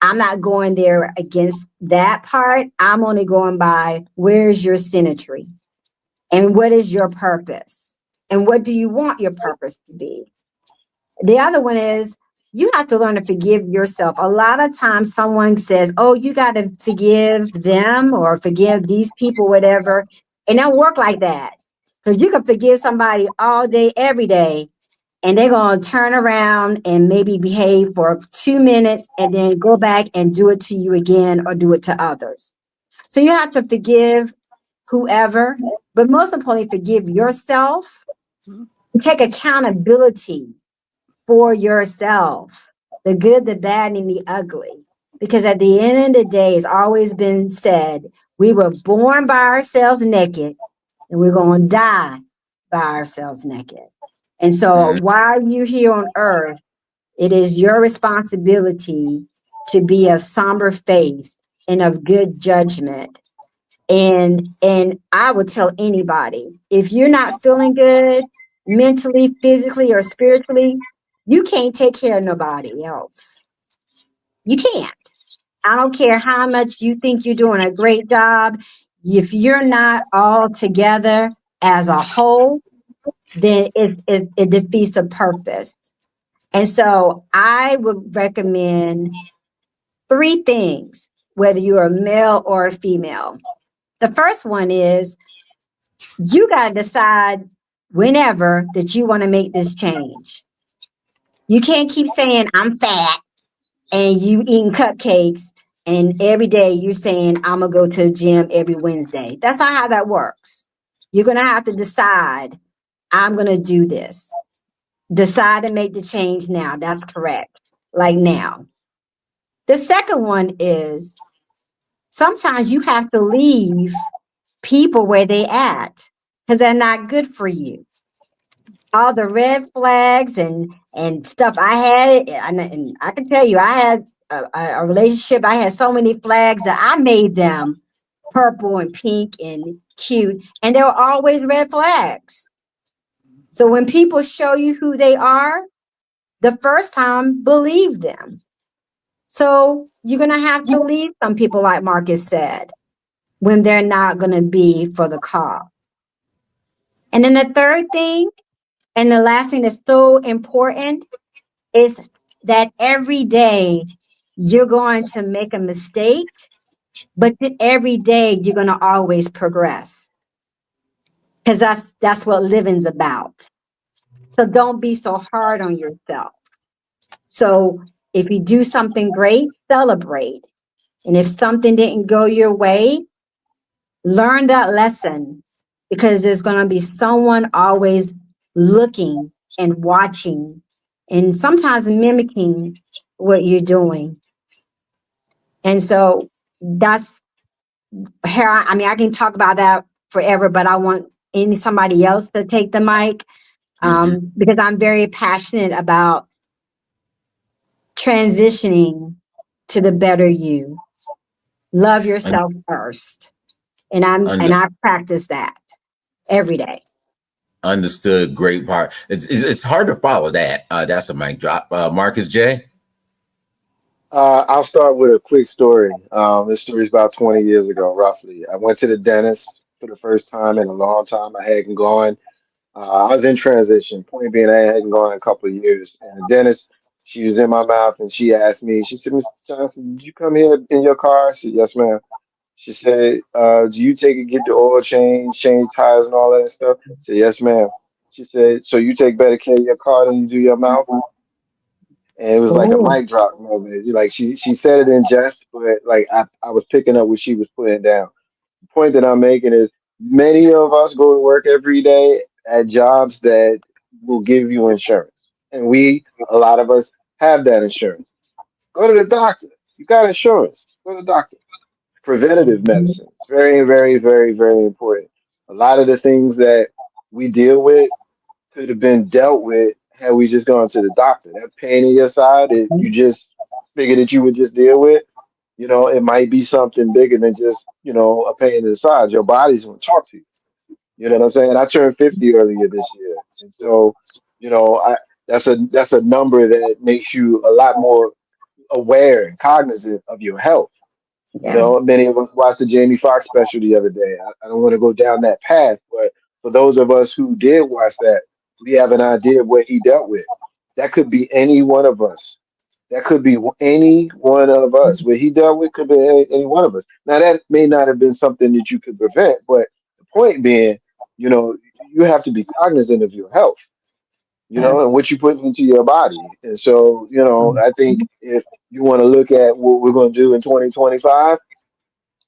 I'm not going there against that part. I'm only going by where's your symmetry and what is your purpose and what do you want your purpose to be? The other one is you have to learn to forgive yourself. A lot of times someone says, oh, you got to forgive them or forgive these people, whatever. And it don't work like that, because you can forgive somebody all day, every day, and they're going to turn around and maybe behave for 2 minutes and then go back and do it to you again or do it to others. So you have to forgive whoever, but most importantly, forgive yourself, Take accountability for yourself, the good, the bad, and the ugly. Because at the end of the day, it's always been said, we were born by ourselves naked, and we're going to die by ourselves naked. And so Mhm. while you're here on earth, it is your responsibility to be of somber faith and of good judgment. And I would tell anybody, if you're not feeling good mentally, physically, or spiritually, you can't take care of nobody else. You can't. I don't care how much you think you're doing a great job. If you're not all together as a whole, then it defeats the purpose. And so I would recommend 3 things, whether you're a male or a female. The first one is you got to decide whenever that you want to make this change. You can't keep saying, I'm fat, and you eating cupcakes, and every day you're saying, I'm going to go to the gym every Wednesday. That's not how that works. You're going to have to decide, I'm going to do this. Decide to make the change now. That's correct. Like now. The second one is sometimes you have to leave people where they at because they're not good for you. All the red flags and stuff I had, and I can tell you, I had a relationship. I had so many flags that I made them purple and pink and cute, and they were always red flags. So when people show you who they are, the first time, believe them. So you're gonna have to leave some people, like Marcus said, when they're not gonna be for the cause. And then the third thing, and the last thing that's so important, is that every day you're going to make a mistake, but every day you're going to always progress, because that's what living's about. So don't be so hard on yourself. So if you do something great, celebrate. And if something didn't go your way, learn that lesson, because there's going to be someone always looking and watching and sometimes mimicking what you're doing. And so that's here. I mean, I can talk about that forever, but I want somebody else to take the mic, because I'm very passionate about transitioning to the better you. Love yourself first. And I practice that every day. Understood. Great part. It's hard to follow that. That's a mic drop. Marcus J. I'll start with a quick story. This story is about 20 years ago, roughly. I went to the dentist for the first time in a long time. I hadn't gone. I was in transition. Point being, I hadn't gone in a couple of years. And the dentist, she was in my mouth, and she asked me. She said, "Mr. Johnson, did you come here in your car?" I said, "Yes, ma'am." She said, "Do you take it, get the oil change tires, and all that stuff?" I said, "Yes, ma'am." She said, "So you take better care of your car than you do your mouth?" And it was like a Oh, mic drop moment. Like she said it in jest, but like I was picking up what she was putting down. The point that I'm making is many of us go to work every day at jobs that will give you insurance. And a lot of us have that insurance. Go to the doctor. You got insurance. Go to the doctor. Preventative medicine. It's very, very, very, very important. A lot of the things that we deal with could have been dealt with had we just gone to the doctor. That pain in your side that you just figured that you would just deal with, it might be something bigger than just, a pain in the side. Your body's going to talk to you. You know what I'm saying? I turned 50 earlier this year. And so, that's a number that makes you a lot more aware and cognizant of your health. yeah. Many of us watched the Jamie Foxx special the other day. I don't want to go down that path, but for those of us who did watch that, we have an idea of what he dealt with. That could be any one of us. That could be any one of us. What he dealt with could be any one of us. Now, that may not have been something that you could prevent, but the point being, you have to be cognizant of your health, and Yes. what you put into your body. And so, I think if you want to look at what we're going to do in 2025,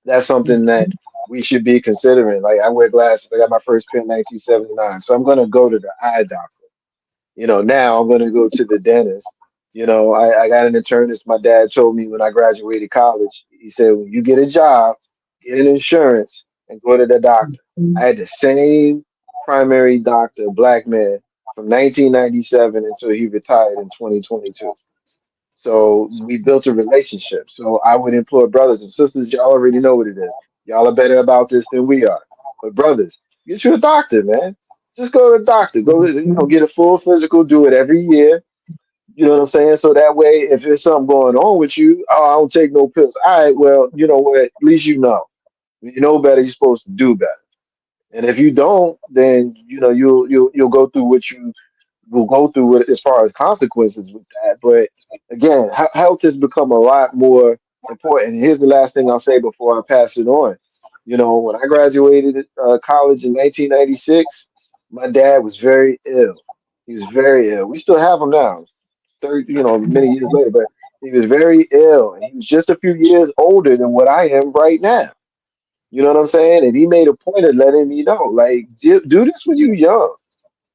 That's something that we should be considering. Like I wear glasses. I got my first pair in 1979, so I'm gonna go to the eye doctor. Now I'm gonna go to the dentist. I got an internist. My dad told me when I graduated college. He said, when you get a job, get an insurance and go to the doctor. I had the same primary doctor, a black man, from 1997 until he retired in 2022. So we built a relationship. So I would implore brothers and sisters, y'all already know what it is. Y'all are better about this than we are. But brothers, get you a doctor, man. Just go to the doctor. Go, get a full physical. Do it every year. You know what I'm saying? So that way, if there's something going on with you, oh, I don't take no pills. All right, well, you know what? At least you know. You know better. You're supposed to do better. And if you don't, then you'll go through what you will go through with as far as consequences with that. But again, health has become a lot more important. And here's the last thing I'll say before I pass it on. When I graduated college in 1996, my dad was very ill. He was very ill. We still have him now, 30, many years later, but he was very ill. And he was just a few years older than what I am right now. You know what I'm saying? And he made a point of letting me know, like, do this when you're young.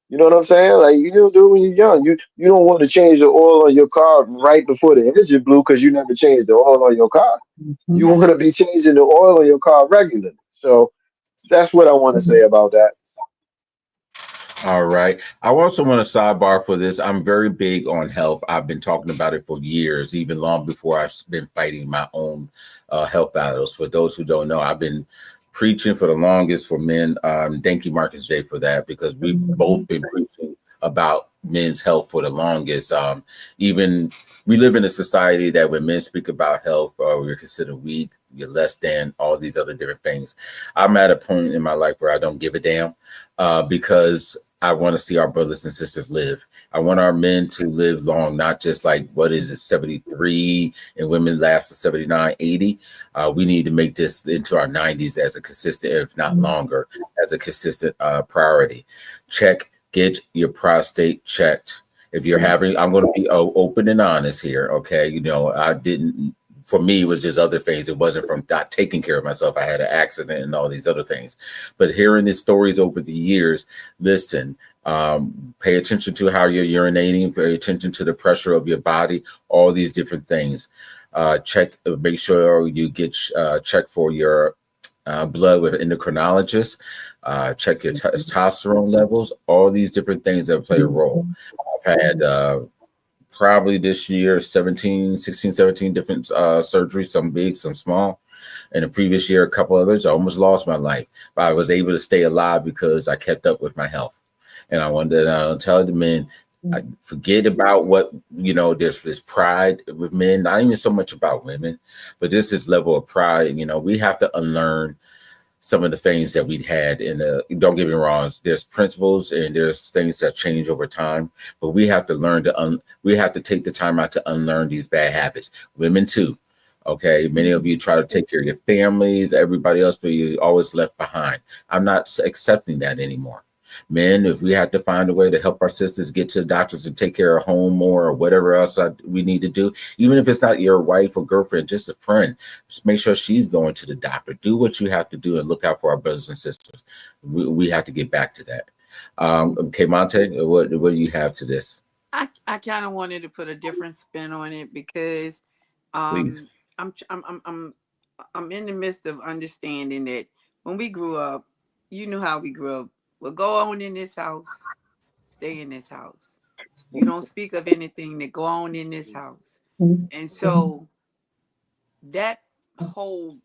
You know what I'm saying? Like you don't do it when you're young. You don't want to change the oil on your car right before the engine blew because you never changed the oil on your car. You want to be changing the oil on your car regularly. So that's what I want to say about that. All right. I also want to sidebar for this. I'm very big on health. I've been talking about it for years, even long before I've been fighting my own health battles. For those who don't know, I've been preaching for the longest for men. Thank you, Marcus J, for that, because we've both been preaching about men's health for the longest. Even we live in a society that when men speak about health, we're considered weak, you're less than, all these other different things. I'm at a point in my life where I don't give a damn because I want to see our brothers and sisters live. I want our men to live long, not just like, what is it, 73, and women last to 79, 80. We need to make this into our 90s as a consistent, if not longer, as a consistent priority. Get your prostate checked. If you're having, I'm going to be open and honest here. Okay. For me, it was just other things. It wasn't from not taking care of myself. I had an accident and all these other things. But hearing these stories over the years, listen, pay attention to how you're urinating, pay attention to the pressure of your body, all these different things. Make sure you get checked for your blood with an endocrinologist. Check your testosterone levels, all these different things that play a role. I've had probably this year 17 different surgeries, some big, some small. In the previous year, a couple others. I almost lost my life, but I was able to stay alive because I kept up with my health. And I wanted to tell the men, forget about what, there's this pride with men, not even so much about women, but this level of pride. We have to unlearn some of the things that we had don't get me wrong, there's principles and there's things that change over time, but we have to learn we have to take the time out to unlearn these bad habits. Women too. Okay. Many of you try to take care of your families, everybody else, but you're always left behind. I'm not accepting that anymore. Men, if we have to find a way to help our sisters get to the doctors and take care of home more or whatever else we need to do, even if it's not your wife or girlfriend, just a friend, just make sure she's going to the doctor. Do what you have to do and look out for our brothers and sisters. We have to get back to that. Okay, Monte, what do you have to this? I kind of wanted to put a different spin on it because Please. I'm in the midst of understanding that when we grew up, you knew how we grew up. Well, go on in this house, stay in this house. You don't speak of anything that go on in this house. And so that whole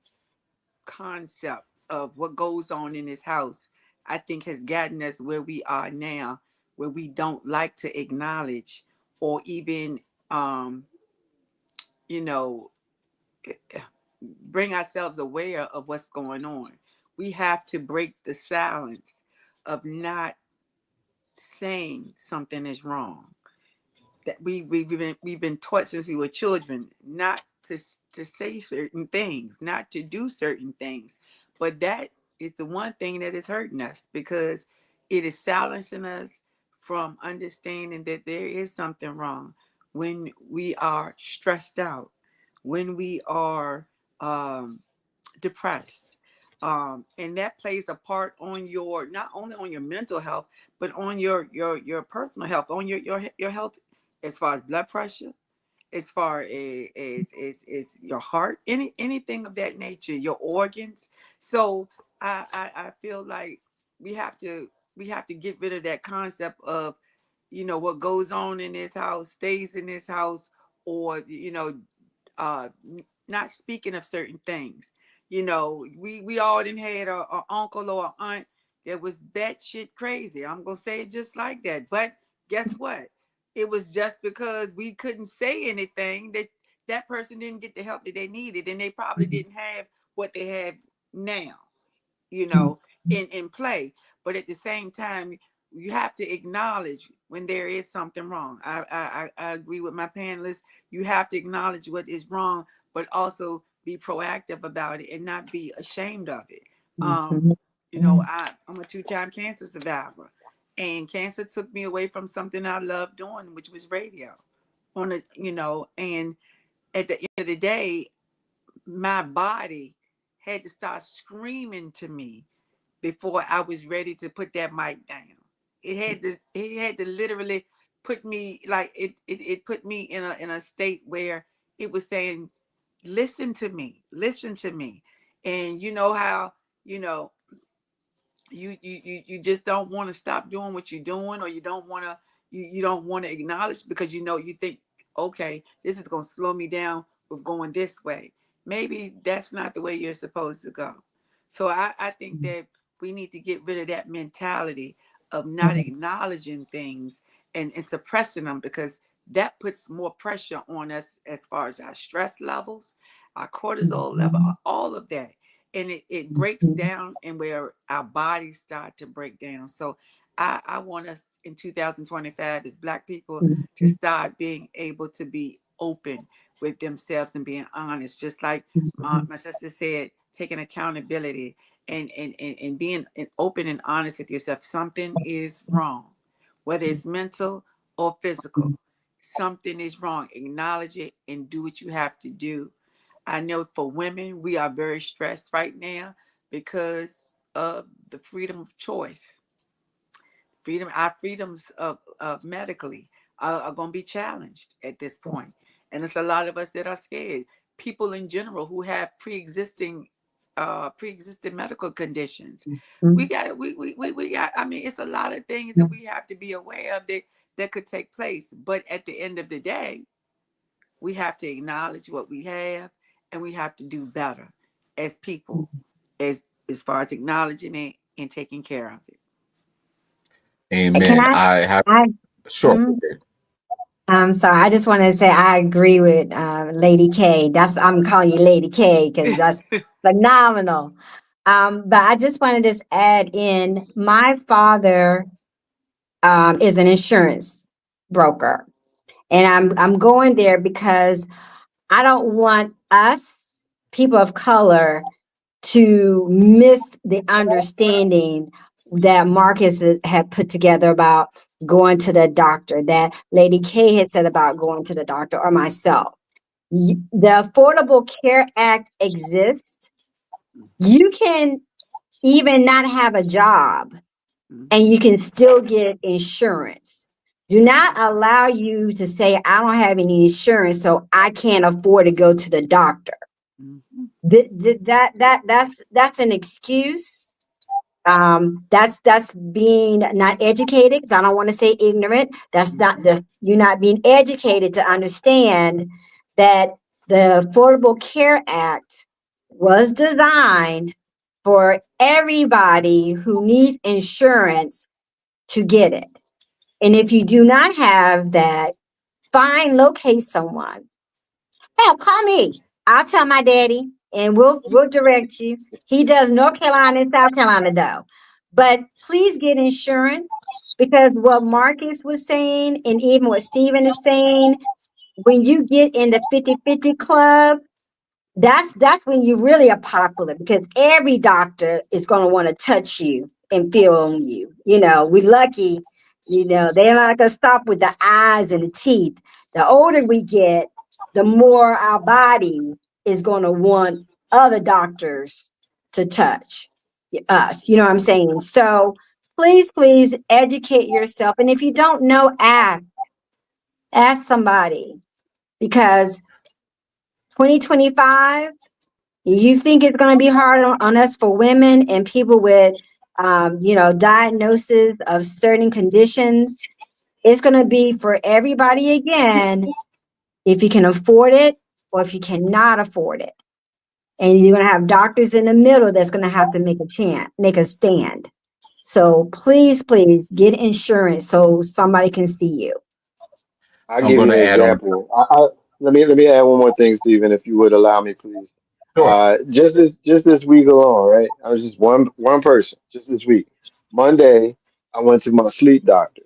concept of what goes on in this house, I think has gotten us where we are now, where we don't like to acknowledge or even, you know, bring ourselves aware of what's going on. We have to break the silence of not saying something is wrong. That we've been taught since we were children not to say certain things, not to do certain things. But that is the one thing that is hurting us because it is silencing us from understanding that there is something wrong when we are stressed out, when we are depressed. And that plays a part on your, not only on your mental health, but on your personal health, on your health, as far as blood pressure, as far as your heart, anything of that nature, your organs. So I feel like we have to get rid of that concept of, what goes on in this house stays in this house, or uh not speaking of certain things. We all didn't had a uncle or a aunt that was batshit crazy. I'm gonna say it just like that. But guess what? It was just because we couldn't say anything that that person didn't get the help that they needed, and they probably didn't have what they have now, in play. But at the same time, you have to acknowledge when there is something wrong. I agree with my panelists. You have to acknowledge what is wrong, but also be proactive about it and not be ashamed of it. I'm a 2-time cancer survivor, and cancer took me away from something I loved doing, which was radio. And at the end of the day, my body had to start screaming to me before I was ready to put that mic down. It had to literally put me, like, it put me in a state where it was saying, listen to me. And you know how, you just don't want to stop doing what you're doing, or you don't want to, you don't want to acknowledge, because you think, okay, this is going to slow me down with going this way. Maybe that's not the way you're supposed to go. So I think that we need to get rid of that mentality of not acknowledging things and suppressing them, because that puts more pressure on us as far as our stress levels, our cortisol level, all of that. And it breaks down, and where our bodies start to break down. So I want us in 2025 as Black people to start being able to be open with themselves and being honest, just like my sister said, taking accountability and being open and honest with yourself. Something is wrong, whether it's mental or physical. Something is wrong. Acknowledge it and do what you have to do. I know for women, we are very stressed right now because of the freedom of choice. Our freedoms of medically are going to be challenged at this point. And it's a lot of us that are scared. People in general who have pre-existing medical conditions. We got I mean, it's a lot of things that we have to be aware of that could take place. But at the end of the day, we have to acknowledge what we have, and we have to do better as people, as far as acknowledging it and taking care of it. Can Amen. I have I sure. I'm sorry. I just want to say I agree with Lady K. I'm calling you Lady K because that's phenomenal. But I just want to just add in, my father is an insurance broker, and I'm going there because I don't want us, people of color, to miss the understanding that Marcus had put together about going to the doctor, that Lady K had said about going to the doctor, or myself. The Affordable Care Act exists. You can even not have a job, and you can still get insurance. Do not allow you to say, I don't have any insurance, so I can't afford to go to the doctor. That's an excuse. That's being not educated, because I don't want to say ignorant. That's not you're not being educated to understand that the Affordable Care Act was designed for everybody who needs insurance to get it. And if you do not have that, locate someone. Hell, call me. I'll tell my daddy, and we'll direct you. He does North Carolina and South Carolina though. But please get insurance, because what Marcus was saying, and even what Stephen is saying, when you get in the 50-50 club, that's when you really are popular, because every doctor is going to want to touch you and feel on you. We're lucky, they're not going to stop with the eyes and the teeth. The older we get, the more our body is going to want other doctors to touch us. You know what I'm saying? So please educate yourself. And if you don't know, ask somebody, because 2025, you think it's going to be hard on us for women and people with, diagnosis of certain conditions. It's going to be for everybody again, if you can afford it or if you cannot afford it. And you're going to have doctors in the middle that's going to have to make a stand. So please get insurance so somebody can see you. I'll I'm give going you an to add on. example. Let me add one more thing, Stephen, if you would allow me, please. Sure. Just this week alone, right? I was just one person, just this week. Monday, I went to my sleep doctor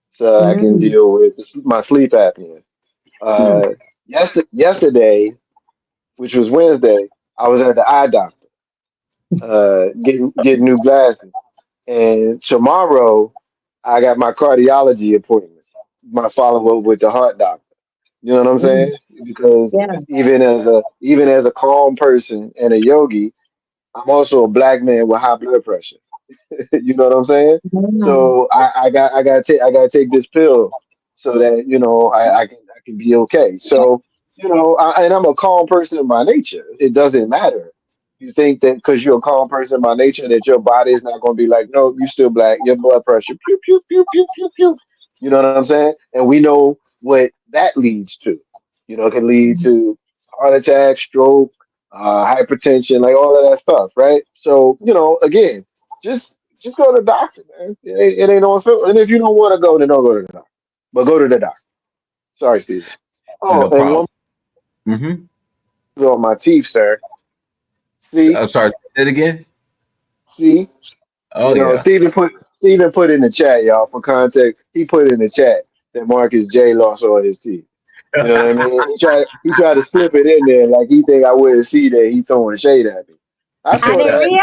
so I can Mm, deal with my sleep apnea. mm, Uh, yesterday, which was Wednesday, I was at the eye doctor, getting new glasses, and tomorrow I got my cardiology appointment, my follow up with the heart doctor. You know what I'm mm. saying? Because Yeah. even as a calm person and a yogi, I'm also a black man with high blood pressure. You know what I'm saying? Mm, So I gotta take this pill so that I can be okay. So and I'm a calm person by nature. It doesn't matter. You think that because you're a calm person by nature that your body is not going to be like, no, you still black. Your blood pressure, pew pew pew pew pew pew. You know what I'm saying? And we know what that leads to. It can lead to heart attack, stroke, hypertension, like all of that stuff, right? So again, just go to the doctor, man. It ain't no so. And if you don't want to go, then don't go to the doctor. But go to the doctor. Sorry, Steve. Oh, No and one problem. Mm-hmm. more on my teeth, sir. See, I'm sorry. Say it again. see. Oh yeah. Stephen put in the chat, y'all. For context, he put in the chat that Marcus J lost all his teeth. You know what I mean? He tried to slip it in there like he think I wouldn't see that. He throwing shade at me. I Are saw they that. real?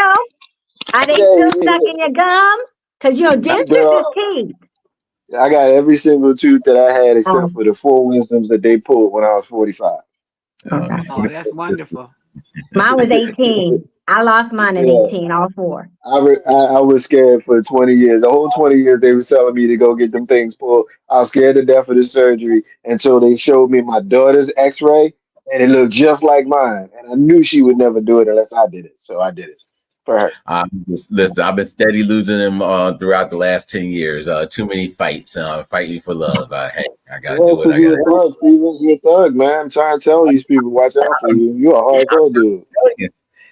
Are they Yeah, still stuck in your gum? Because dentures is girl. teeth. I got every single tooth that I had except Um, for the four wisdoms that they pulled when I was 45. okay. Oh, that's wonderful. Mine was 18. I lost mine at Yeah, 18, all four. I was scared for 20 years. The whole 20 years they was telling me to go get them things pulled. I was scared to death of the surgery until they showed me my daughter's X-ray, and it looked just like mine. And I knew she would never do it unless I did it, so I did it for her. Listen, I've been steady losing them throughout the last 10 years. Too many fights, fighting for love. Hey, I gotta Well, do that's what because I you're gotta a thug, Steven. You're a thug, man. I'm trying to tell these people, watch out for you. You're a hardcore dude. do.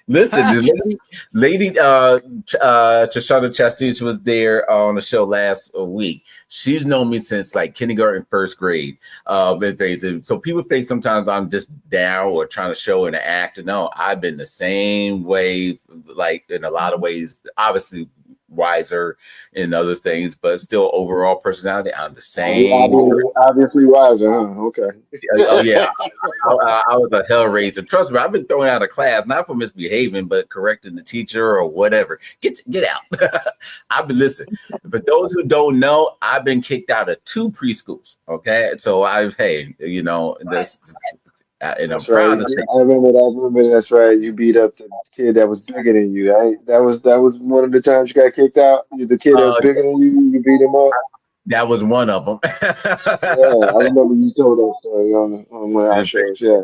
Listen, the lady Tashana Chastage was there on the show last week. She's known me since like kindergarten, first grade. So people think sometimes I'm just down or trying to show an act. No, I've been the same way, like in a lot of ways, obviously wiser in other things, but still overall personality, I'm the same. Obviously wiser, huh? Okay. Oh yeah, I was a hell raiser. Trust me, I've been thrown out of class not for misbehaving, but correcting the teacher or whatever. Get out. I've been listen. For those who don't know, I've been kicked out of 2 preschools. Okay, so this, and I'm That's right. proud to say. I remember that. I remember that's right. You beat up the kid that was bigger than you. That was one of the times you got kicked out. The kid that was Uh, bigger than you. You beat him up. that was one of them. Yeah, I remember you told that story on one of our shows. Yeah.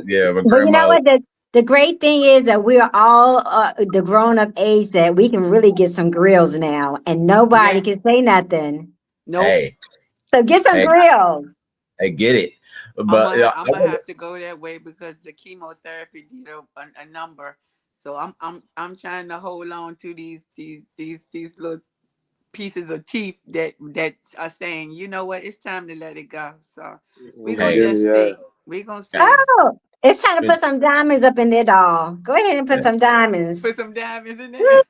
Yeah, my But you know grandma. what? The great thing is that we're all the grown up age that we can really get some grills now, and nobody Yeah. can say nothing. Nope. Hey, So get some hey, grills. I get it, I'm but gonna I'm gonna have to go that way because the chemotherapy did a number. So I'm trying to hold on to these little pieces of teeth that are saying, you know what, it's time to let it go. So we're I gonna hey, get it. just Yeah. see. We're gonna see. Oh, it's time to put some diamonds up in there, doll. Go ahead and put some diamonds. Put some diamonds in there.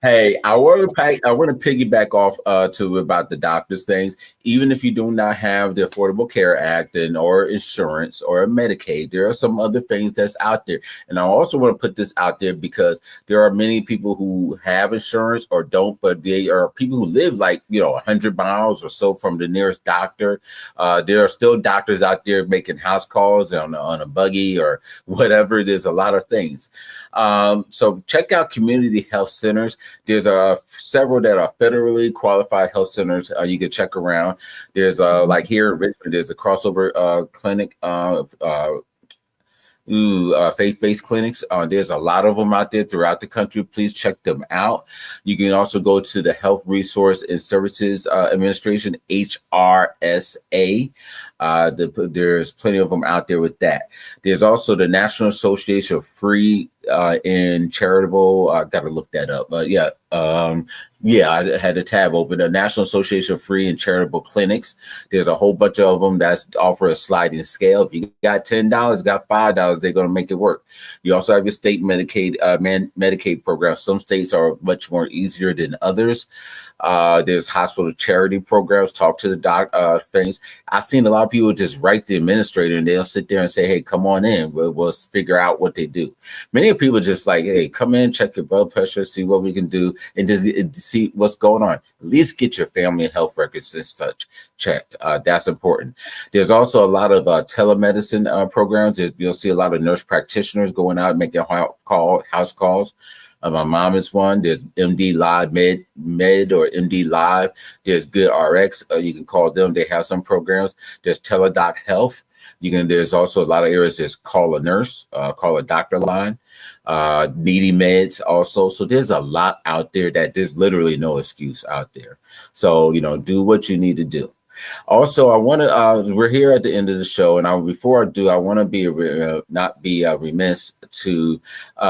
Hey, I want to piggyback off to about the doctors things. Even if you do not have the Affordable Care Act and or insurance or Medicaid, there are some other things that's out there. And I also want to put this out there because there are many people who have insurance or don't, but they are people who live like 100 miles or so from the nearest doctor. There are still doctors out there making house calls on a buggy or whatever. There's a lot of things. So check out community health centers. There's several that are federally qualified health centers you can check around. There's like here in Richmond, there's a crossover clinic, faith-based clinics. There's a lot of them out there throughout the country. Please check them out. You can also go to the Health Resource and Services Administration, HRSA. There's plenty of them out there with that. There's also the National Association of Free and Charitable. I got to look that up, but I had a tab open. The National Association of Free and Charitable Clinics. There's a whole bunch of them that offer a sliding scale. If you got $10, got $5, they're going to make it work. You also have your state Medicaid Medicaid program. Some states are much more easier than others. There's hospital charity programs. Talk to the doc things. I've seen a lot of people just write the administrator and they'll sit there and say, "Hey, come on in. We'll figure out what they do." Many people just like, "Hey, come in, check your blood pressure, see what we can do, and just see what's going on. At least get your family health records and such checked." That's important. There's also a lot of telemedicine programs. You'll see a lot of nurse practitioners going out making house calls. My mom is one. There's MD Live Med or MD Live. There's Good RX. You can call them. They have some programs. There's Teladoc Health. There's also a lot of areas. There's Call a Nurse, Call a Doctor line, Needy Meds also. So there's a lot out there that there's literally no excuse out there. So, do what you need to do. Also, I want to. We're here at the end of the show, and before I do, I want to be not be remiss to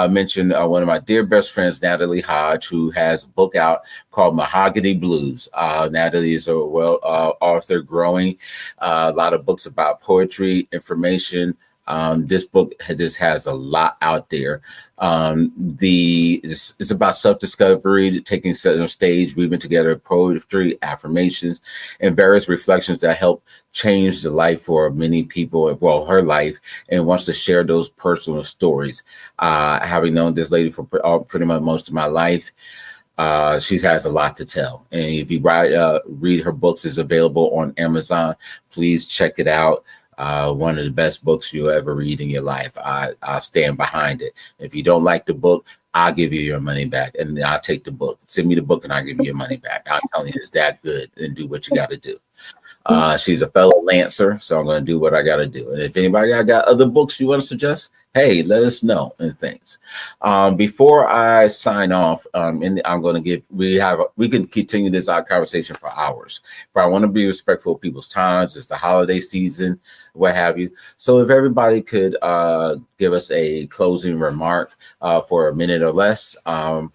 mention one of my dear best friends, Natalie Hodge, who has a book out called Mahogany Blues. Natalie is a author, growing a lot of books about poetry, information. This book just has a lot out there. It's about self-discovery, taking center stage, weaving together poetry, affirmations, and various reflections that help change the life for many people, well, her life, and wants to share those personal stories. Having known this lady for pretty much most of my life, she has a lot to tell. And if you read her books, is available on Amazon. Please check it out. One of the best books you'll ever read in your life. I'll stand behind it. If you don't like the book, I'll give you your money back, and I'll take the book. Send me the book, and I'll give you your money back. I'm telling you, it's that good, and do what you got to do. She's a fellow Lancer, so I'm going to do what I got to do. And if anybody got other books you want to suggest, hey, let us know and things. Before I sign off, and I'm going to give, we can continue this conversation for hours, but I want to be respectful of people's times. It's the holiday season, what have you. So if everybody could give us a closing remark for a minute or less. I'm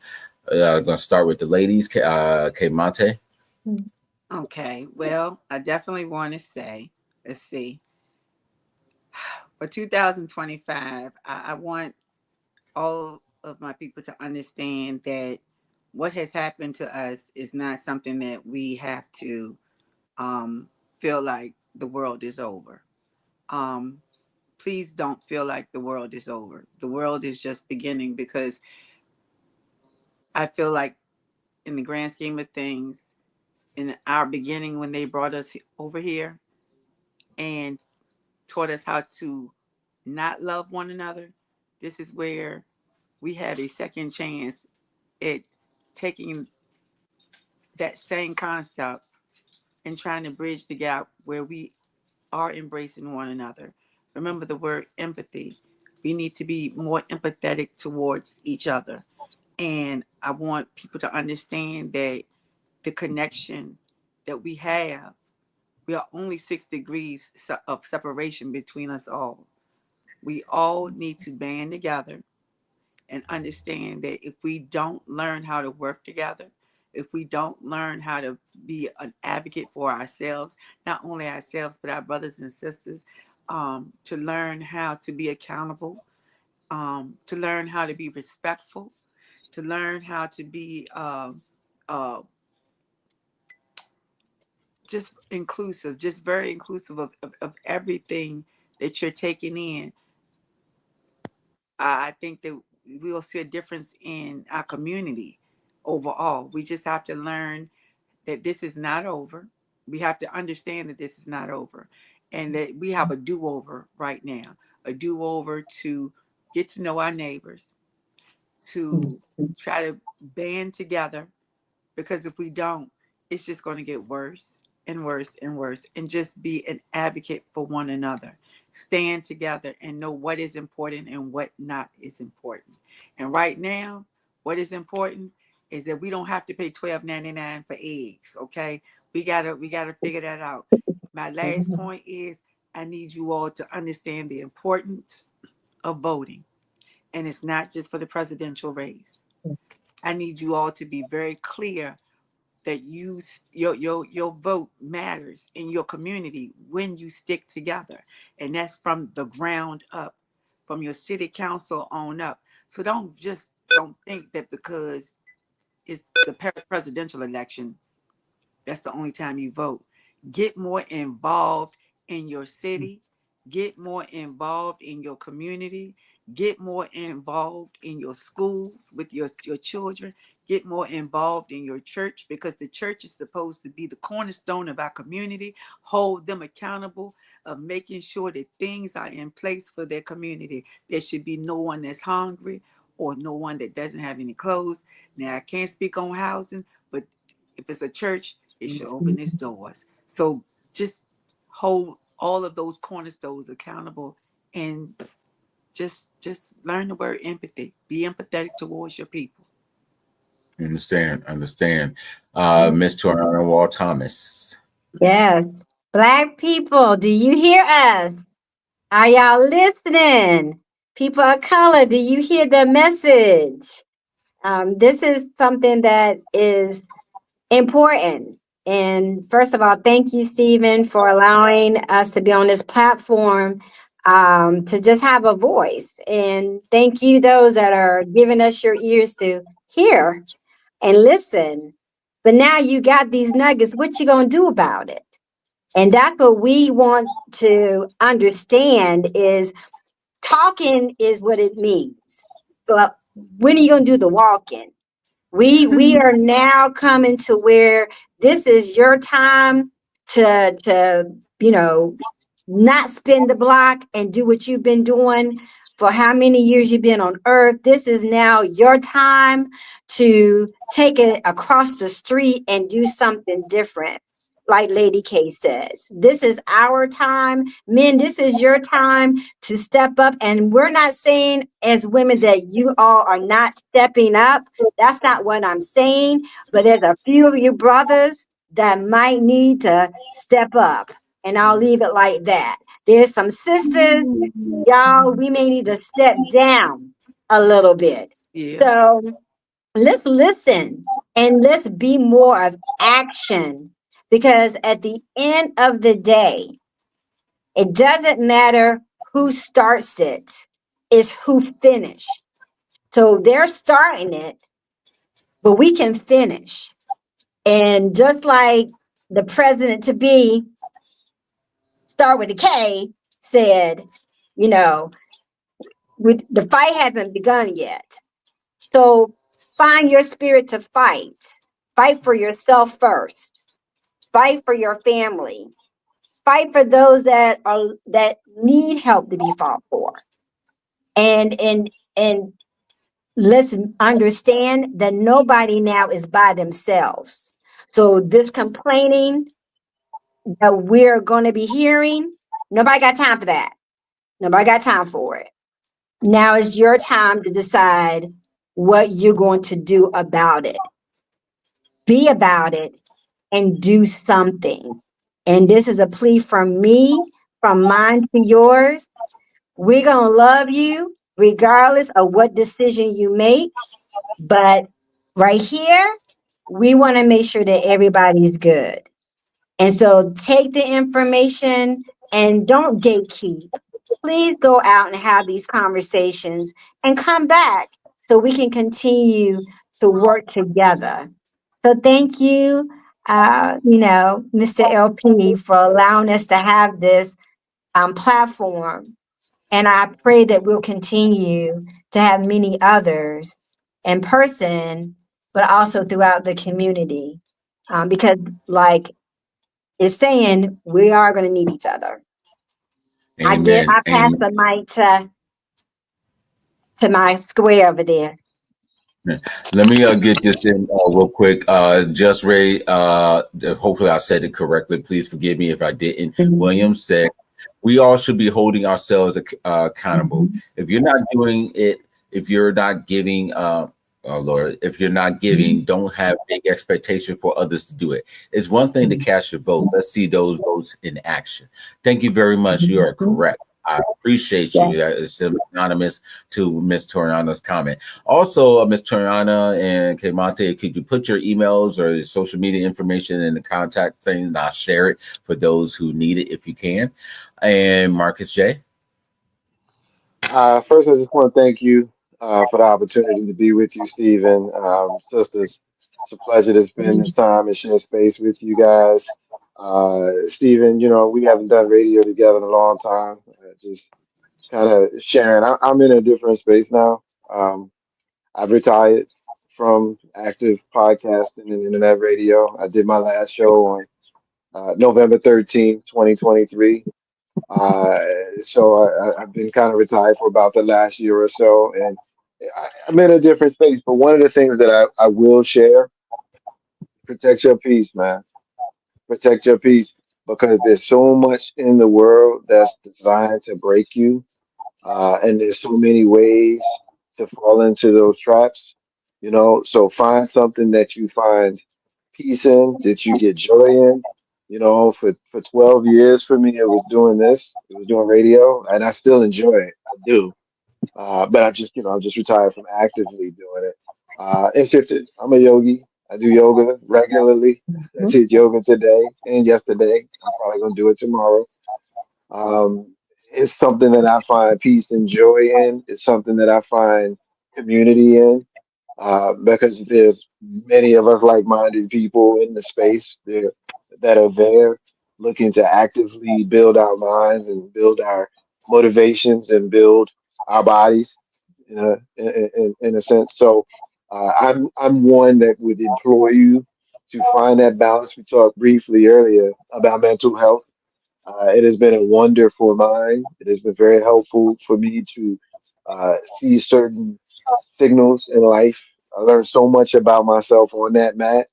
going to start with the ladies. Kay Monte. Okay, well, I definitely want to say, let's see, for 2025, I want all of my people to understand that what has happened to us is not something that we have to feel like the world is over. Please don't feel like the world is over. The world is just beginning, because I feel like in the grand scheme of things, in our beginning, when they brought us over here and taught us how to not love one another, this is where we have a second chance at taking that same concept and trying to bridge the gap where we are embracing one another. Remember the word empathy. We need to be more empathetic towards each other. And I want people to understand that the connections that we have, we are only 6 degrees of separation between us all. We all need to band together and understand that if we don't learn how to work together, if we don't learn how to be an advocate for ourselves, not only ourselves, but our brothers and sisters, to learn how to be accountable, to learn how to be respectful, to learn how to be uh, just inclusive, just very inclusive of everything that you're taking in. I think that we'll see a difference in our community overall. We just have to learn that this is not over. We have to understand that this is not over and that we have a do over right now, a do over to get to know our neighbors, to try to band together, because if we don't, it's just going to get worse and worse and worse. And just be an advocate for one another. Stand together and know what is important and what not is important. And right now, what is important is that we don't have to pay $12.99 for eggs. Okay, we gotta figure that out. My last point is I need you all to understand the importance of voting, and it's not just for the presidential race. I need you all to be very clear that your vote matters in your community when you stick together, and that's from the ground up, from your city council on up. So don't think that because it's the presidential election, that's the only time you vote. Get more involved in your city, get more involved in your community, get more involved in your schools with your children, get more involved in your church, because the church is supposed to be the cornerstone of our community. Hold them accountable of making sure that things are in place for their community. There should be no one that's hungry or no one that doesn't have any clothes. Now, I can't speak on housing, but if it's a church, it should open its doors. So just hold all of those cornerstones accountable, and just learn the word empathy. Be empathetic towards your people. Understand. Miss Toriana Wall Thomas. Yes. Black people, do you hear us? Are y'all listening? People of color, do you hear the message? This is something that is important. And first of all, thank you, Stephen, for allowing us to be on this platform, to just have a voice. And thank you, those that are giving us your ears to hear and listen. But now you got these nuggets. What you gonna do about it? And that's what we want to understand is talking is what it means. So when are you gonna do the walking? We are now coming to where this is your time to not spin the block and do what you've been doing for how many years you've been on earth. This is now your time to take it across the street and do something different. Like Lady K says, this is our time. Men, this is your time to step up. And we're not saying as women that you all are not stepping up. That's not what I'm saying. But there's a few of you brothers that might need to step up. And I'll leave it like that. There's some sisters, y'all, we may need to step down a little bit. Yeah. So let's listen and let's be more of action. Because at the end of the day, it doesn't matter who starts it, it's who finished. So they're starting it, but we can finish. And just like the president to be, start with a K, said, the fight hasn't begun yet. So find your spirit to fight. Fight for yourself first. Fight for your family. Fight for those that need help to be fought for. And let's understand that nobody now is by themselves. So this complaining that we're going to be hearing, nobody got time for that. Nobody got time for it. Now is your time to decide what you're going to do about it. Be about it and do something. And this is a plea from me, from mine to yours. We're going to love you regardless of what decision you make. But right here, we want to make sure that everybody's good. And so take the information and don't gatekeep. Please go out and have these conversations and come back so we can continue to work together. So thank you, Mr. LP, for allowing us to have this platform. And I pray that we'll continue to have many others in person, but also throughout the community. Because like it's saying, we are going to need each other. Amen. I pass the mic to my square over there. Let me get this in real quick. Just Ray, hopefully I said it correctly. Please forgive me if I didn't. William said, we all should be holding ourselves accountable. If you're not doing it, if you're not giving, Lord, if you're not giving, don't have big expectation for others to do it. It's one thing to cast your vote. Let's see those votes in action. Thank you very much. You are correct. I appreciate you. It's anonymous to Miss Toriana's comment. Also, Miss Toriana and Kaymonte, could you put your emails or your social media information in the contact thing, and I'll share it for those who need it if you can. And Marcus J. First, I just want to thank you for the opportunity to be with you, Stephen. Sisters, it's a pleasure to spend this time and share space with you guys. Stephen, we haven't done radio together in a long time. Just kind of sharing. I'm in a different space now. I've retired from active podcasting and internet radio. I did my last show on November 13th, 2023. So I've been kind of retired for about the last year or so, and I'm in a different space. But one of the things that I will share, protect your peace, man. Protect your peace, because there's so much in the world that's designed to break you. And there's so many ways to fall into those traps, So find something that you find peace in, that you get joy in. For 12 years for me, it was doing this. It was doing radio, and I still enjoy it. I do. But I'm just retired from actively doing it. And shifted. I'm a yogi. I do yoga regularly. I did yoga today and yesterday. I'm probably gonna do it tomorrow. It's something that I find peace and joy in. It's something that I find community in, because there's many of us like-minded people in the space there that are there looking to actively build our minds and build our motivations and build our bodies in a sense. So I'm one that would implore you to find that balance. We talked briefly earlier about mental health. It has been a wonder for mine. It has been very helpful for me to see certain signals in life. I learned so much about myself on that mat.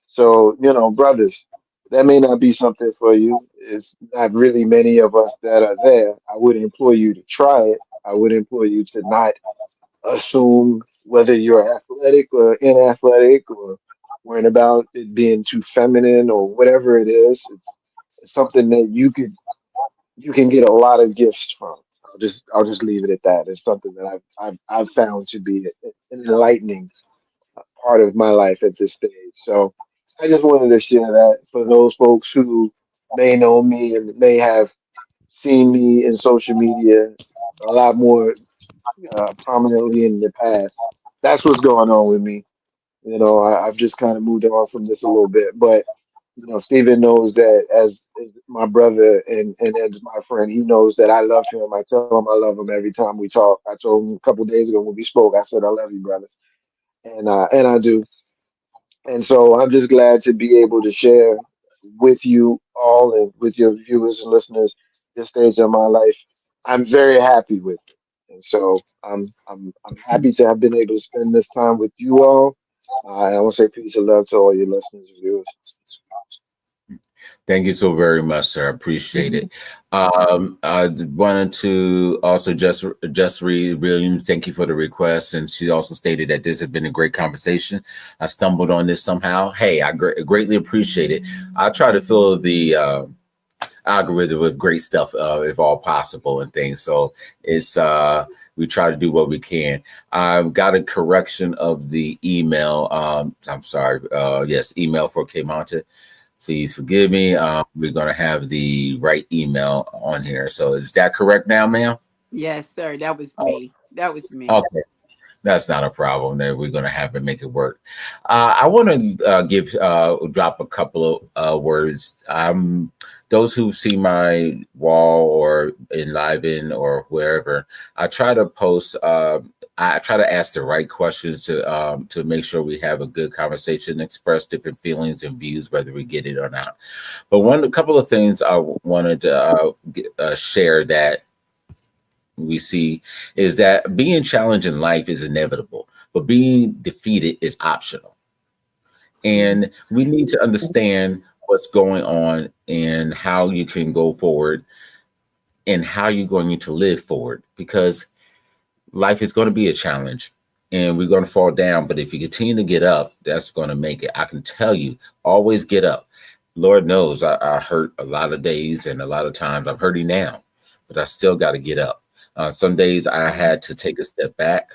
So, brothers, that may not be something for you. It's not really many of us that are there. I would implore you to try it. I would implore you to not assume whether you're athletic or inathletic, or worrying about it being too feminine or whatever it is. It's something that you can get a lot of gifts from. I'll just leave it at that. It's something that I've found to be an enlightening part of my life at this stage. So I just wanted to share that for those folks who may know me and may have seen me in social media a lot more prominently in the past. That's what's going on with me. I've just kind of moved on from this a little bit, but Stephen knows that as my brother and as my friend, he knows that I love him. I tell him I love him every time we talk. I told him a couple days ago when we spoke, I said I love you, brother, and I do. And so I'm just glad to be able to share with you all and with your viewers and listeners this stage of my life. I'm very happy with it. And so I'm happy to have been able to spend this time with you all. I want to say peace and love to all your listeners and viewers. Thank you so very much, sir. I appreciate it. I wanted to also just read Williams. Thank you for the request. And she also stated that this has been a great conversation. I stumbled on this somehow. Hey, I greatly appreciate it. I try to fill the algorithm with great stuff, if all possible, and things. So it's we try to do what we can. I've got a correction of the email. I'm sorry. Yes, email for Kaymonte. Please forgive me. We're going to have the right email on here. So is that correct now, ma'am? Yes, sir. That was me. That was me. Okay. That's not a problem. That we're going to have to make it work. I want to drop a couple of words. Those who see my wall or Enliven or wherever, I try to post. I try to ask the right questions to make sure we have a good conversation, express different feelings and views, whether we get it or not. But a couple of things I wanted to share that we see is that being challenged in life is inevitable, but being defeated is optional. And we need to understand what's going on and how you can go forward and how you're going to live forward, because life is going to be a challenge and we're going to fall down. But if you continue to get up, that's going to make it. I can tell you, always get up. Lord knows I hurt a lot of days, and a lot of times I'm hurting now, but I still got to get up. Some days I had to take a step back.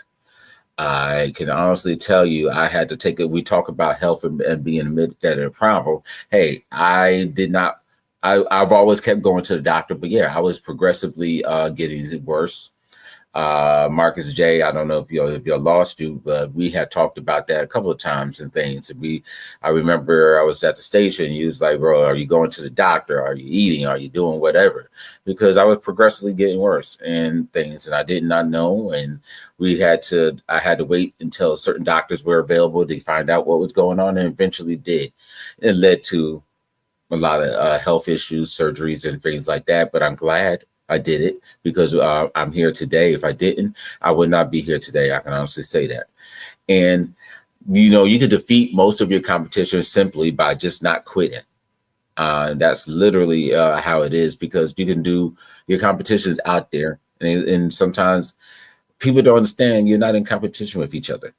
I can honestly tell you, I had to take it. We talk about health and being that a problem. Hey, I did not. I've always kept going to the doctor, but yeah, I was progressively getting worse. Marcus J, I don't know if you lost you, but we had talked about that a couple of times and things. And I remember I was at the station. He was like, "Bro, are you going to the doctor? Are you eating? Are you doing whatever?" Because I was progressively getting worse and things, and I did not know. And I had to wait until certain doctors were available to find out what was going on, and eventually did. It led to a lot of health issues, surgeries, and things like that. But I'm glad I did it, because I'm here today. If I didn't, I would not be here today. I can honestly say that. And, you can defeat most of your competition simply by just not quitting. That's literally how it is, because you can do your competitions out there. And sometimes people don't understand you're not in competition with each other.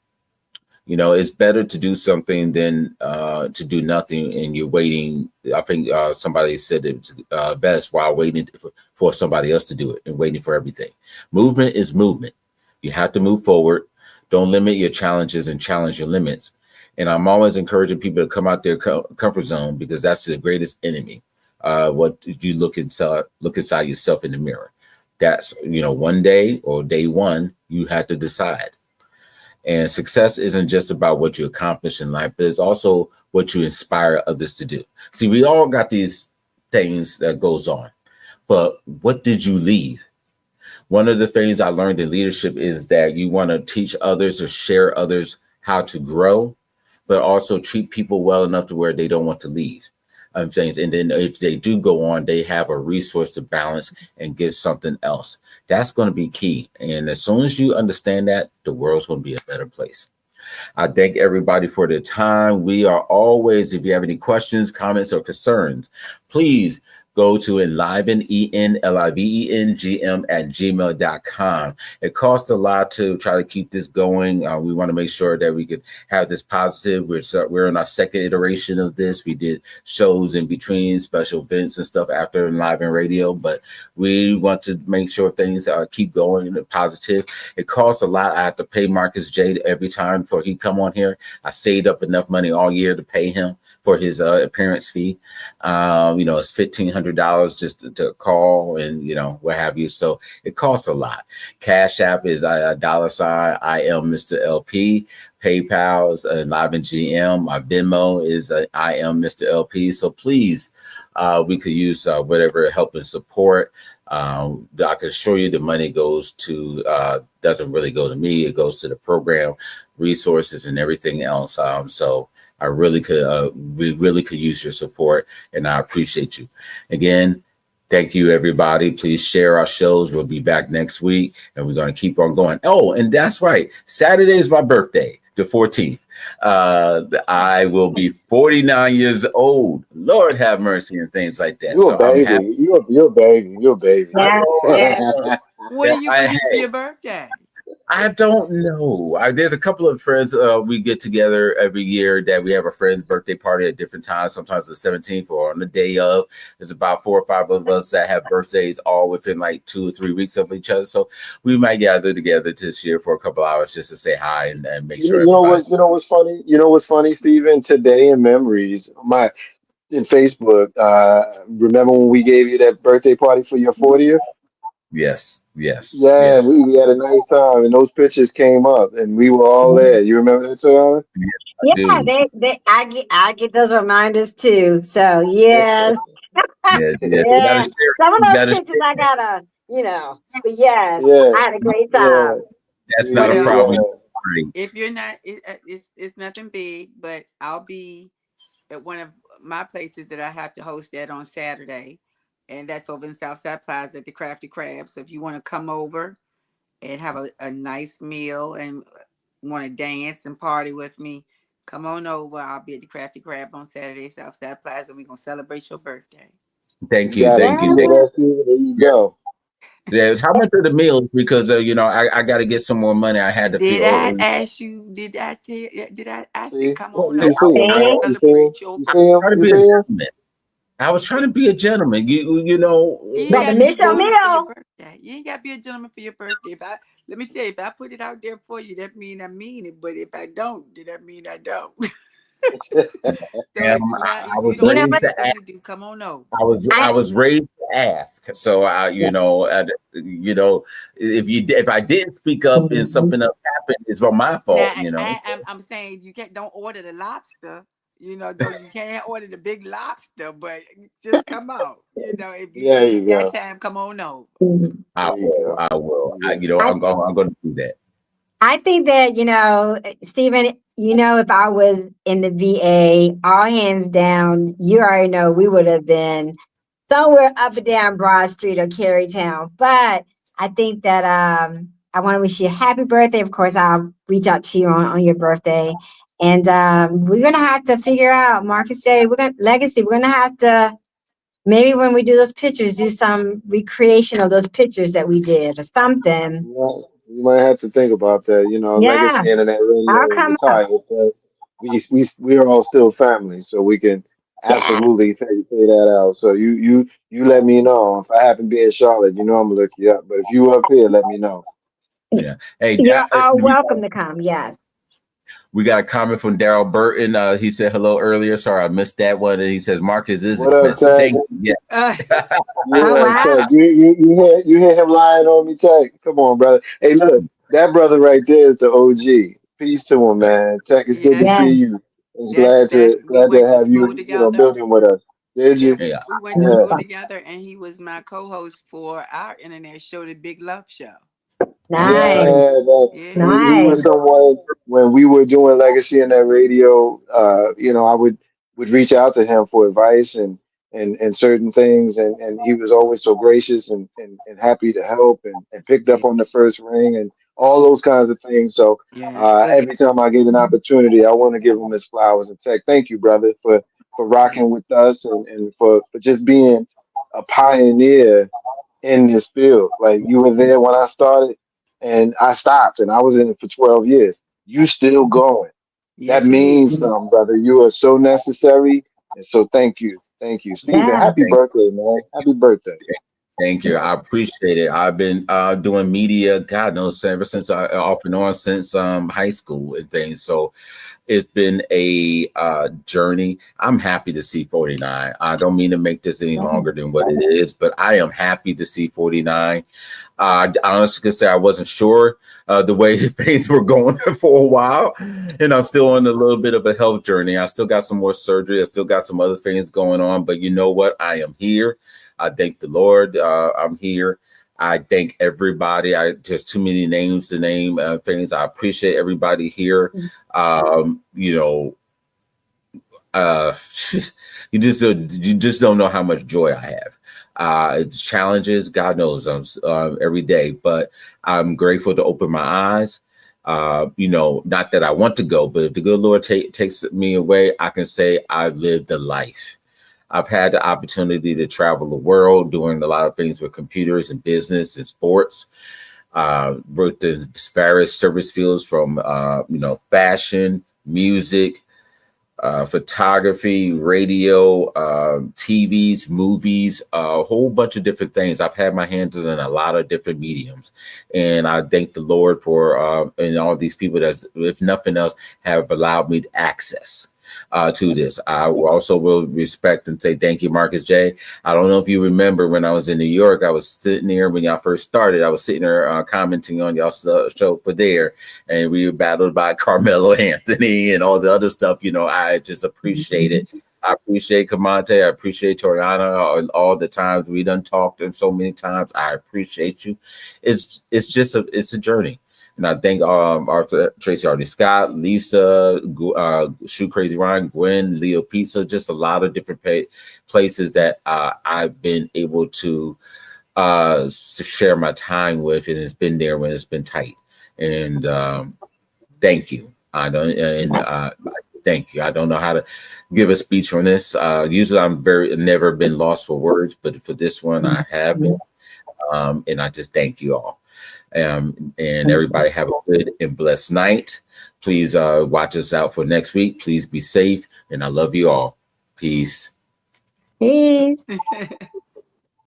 It's better to do something than to do nothing and you're waiting. I think somebody said it was best while waiting for somebody else to do it and waiting for everything. Movement is movement. You have to move forward. Don't limit your challenges and challenge your limits. And I'm always encouraging people to come out their comfort zone, because that's the greatest enemy. What you look inside yourself in the mirror. That's, one day or day one, you have to decide. And success isn't just about what you accomplish in life, but it's also what you inspire others to do. See, we all got these things that goes on, but what did you leave? One of the things I learned in leadership is that you want to teach others or share others how to grow, but also treat people well enough to where they don't want to leave. Things. And then if they do go on, they have a resource to balance and give something else. That's going to be key. And as soon as you understand that, the world's going to be a better place. I thank everybody for their time. We are always, if you have any questions, comments, or concerns, please go to Enliven, ENLIVENGM @gmail.com. It costs a lot to try to keep this going. We want to make sure that we can have this positive. We're in our second iteration of this. We did shows in between, special events and stuff after Enliven Radio, but we want to make sure things keep going and positive. It costs a lot. I have to pay Marcus J every time before he come on here. I saved up enough money all year to pay him for his appearance fee. It's $1,500 just to call and, what have you. So it costs a lot. Cash App is $, I am Mr. LP. PayPal is Enliven GM. My Venmo is I am Mr. LP. So please, we could use whatever help and support. I can assure you the money goes to, doesn't really go to me. It goes to the program, resources, and everything else. So I really could, we really could use your support, and I appreciate you. Again, thank you, everybody. Please share our shows. We'll be back next week, and we're going to keep on going. Oh, and that's right. Saturday is my birthday, the 14th. I will be 49 years old. Lord have mercy and things like that. You're a baby. You're a baby. You're a baby. What do you do for your birthday? I don't know. There's a couple of friends we get together every year that we have a friend's birthday party at different times, sometimes the 17th or on the day of. There's about 4 or 5 of us that have birthdays all within like 2 or 3 weeks of each other. So we might gather together this year for a couple hours just to say hi and make sure. You know what's funny? You know what's funny, Stephen? Today in memories, in Facebook, remember when we gave you that birthday party for your 40th? Yes. Yeah, we had a nice time, and those pictures came up, and we were all there. You remember that, Toyana? I Yeah, do. I get those reminders too. So yes, Yeah. You gotta yeah. share. Some of You those gotta share. pictures I gotta, but yes, Yeah, I had a great yeah, time. That's not a Well, problem. yeah. Right. if you're not, it's nothing big, but I'll be at one of my places that I have to host that on Saturday, and that's over in Southside Plaza at the Crafty Crab. So if you want to come over and have a nice meal and want to dance and party with me, come on over. I'll be at the Crafty Crab on Saturday, Southside Plaza. We're gonna celebrate your birthday. Thank You you. got it. Thank See you. Yeah. Thank what else? There you you. go. Yeah. How much are the meals? Because I got to get some more money. I had to Did feel. I ask you? Did I say See, come on you over? see him, right? See? You see him? Celebrate your You birthday. see him? Trying to You be see a him? gentleman. I was trying to be a gentleman. You ain't Better gotta be a miss your gentleman for your meal. birthday. You ain't gotta be a gentleman for your birthday. Let me tell you, if I put it out there for you, that mean I mean it. But if I don't, then that mean I don't. So if you not, I if was you don't You know have raised what? to anything to do, come on over. I I was raised to ask. So if I didn't speak up and something else happened, it's about my Now fault. I'm saying you can't don't order the lobster. Though you can't order the big lobster, but just come out. If There you you got go. time, come on over. I There you will. go. I will. Yeah. I I'm going to do that. I think that, Stephen, if I was in the VA, all hands down, you already know we would have been somewhere up and down Broad Street or Carytown. But I think that I want to wish you a happy birthday. Of course, I'll reach out to you on your birthday. And we're gonna have to figure out Marcus J. Legacy. We're gonna have to maybe when we do those pictures, do some recreation of those pictures that we did or something. You might have to think about that. Yeah, Legacy Internet I'll Radio is come up. retired, but we are all still family, so we can Yeah. absolutely say that out. So you let me know if I happen to be in Charlotte. I'm gonna look you up. But if you up here, let me know. Yeah. Hey, You're all welcome to come. Yes. we got a comment from Daryl Burton. He said hello earlier. Sorry, I missed that one. And he says Marcus is What up, expensive. Tech? Thank you. Uh, Oh Yeah, wow. Tech. You hear him lying on me, Tech? Come on, brother. Hey, look, that brother right there is the OG. Peace to him, man. Tech, it's good to yes, Yeah. see you. It's that's we glad to went to have school you, together. building with us. Did Yeah, you? we, Yeah. we went to Yeah. school together, and he was my co-host for our internet show, The Big Love Show. Yeah, Nice. Yeah, he Nice. was someone when we were doing Legacy in that radio. I would reach out to him for advice and certain things, and he was always so gracious and happy to help and picked yeah, up on the first ring and all those kinds of things. So yeah. Good every time I get an opportunity, I want to give him his flowers and Tech. Thank you, brother, for guy. rocking with us and for just being a pioneer in this field. Like you were there when I started and I stopped and I was in it for 12 years. You still going. That Yes, he means is. something, brother. You are so necessary. And so thank you. Thank you. Stephen, Yeah. happy Thank birthday, man. Happy birthday. Thank you. I appreciate it. I've been doing media, God knows, ever since off and on since high school and things. So it's been a journey. I'm happy to see 49. I don't mean to make this any longer than what it is, but I am happy to see 49. I honestly could say I wasn't sure the way things were going for a while, and I'm still on a little bit of a health journey. I still got some more surgery. I still got some other things going on, but you know what? I am here. I thank the Lord. I'm here. I thank everybody. There's too many names to name things. I appreciate everybody here. Um, you know, you just don't know how much joy I have. It's challenges, God knows, every day, but I'm grateful to open my eyes. Not that I want to go, but if the good Lord takes me away, I can say I've lived a life. I've had the opportunity to travel the world, doing a lot of things with computers and business and sports. Worked in various service fields from fashion, music, photography, radio, TVs, movies, a whole bunch of different things. I've had my hands in a lot of different mediums, and I thank the Lord for and all these people that, if nothing else, have allowed me to access. to this. I also will respect and say thank you, Marcus J. I don't know if you remember when I was in New York, I was sitting there when y'all first started. I was sitting there commenting on y'all's show for there, and we were battled by Carmelo Anthony and all the other stuff. You know, I just appreciate it. I appreciate Kamante. I appreciate Toriana. All the times we done talked and so many times. I appreciate you. It's just a journey. And I thank Arthur Tracy Hardy Scott, Lisa, Shoe Crazy Ryan, Gwen, Leo Pizza, just a lot of different places that I've been able to share my time with, and it's been there when it's been tight. And thank you. Thank you. I don't know how to give a speech on this. Usually I'm never been lost for words, but for this one I have been. And I just thank you all. And everybody have a good and blessed night. Please watch us out for next week. Please be safe. And I love you all. Peace. Peace.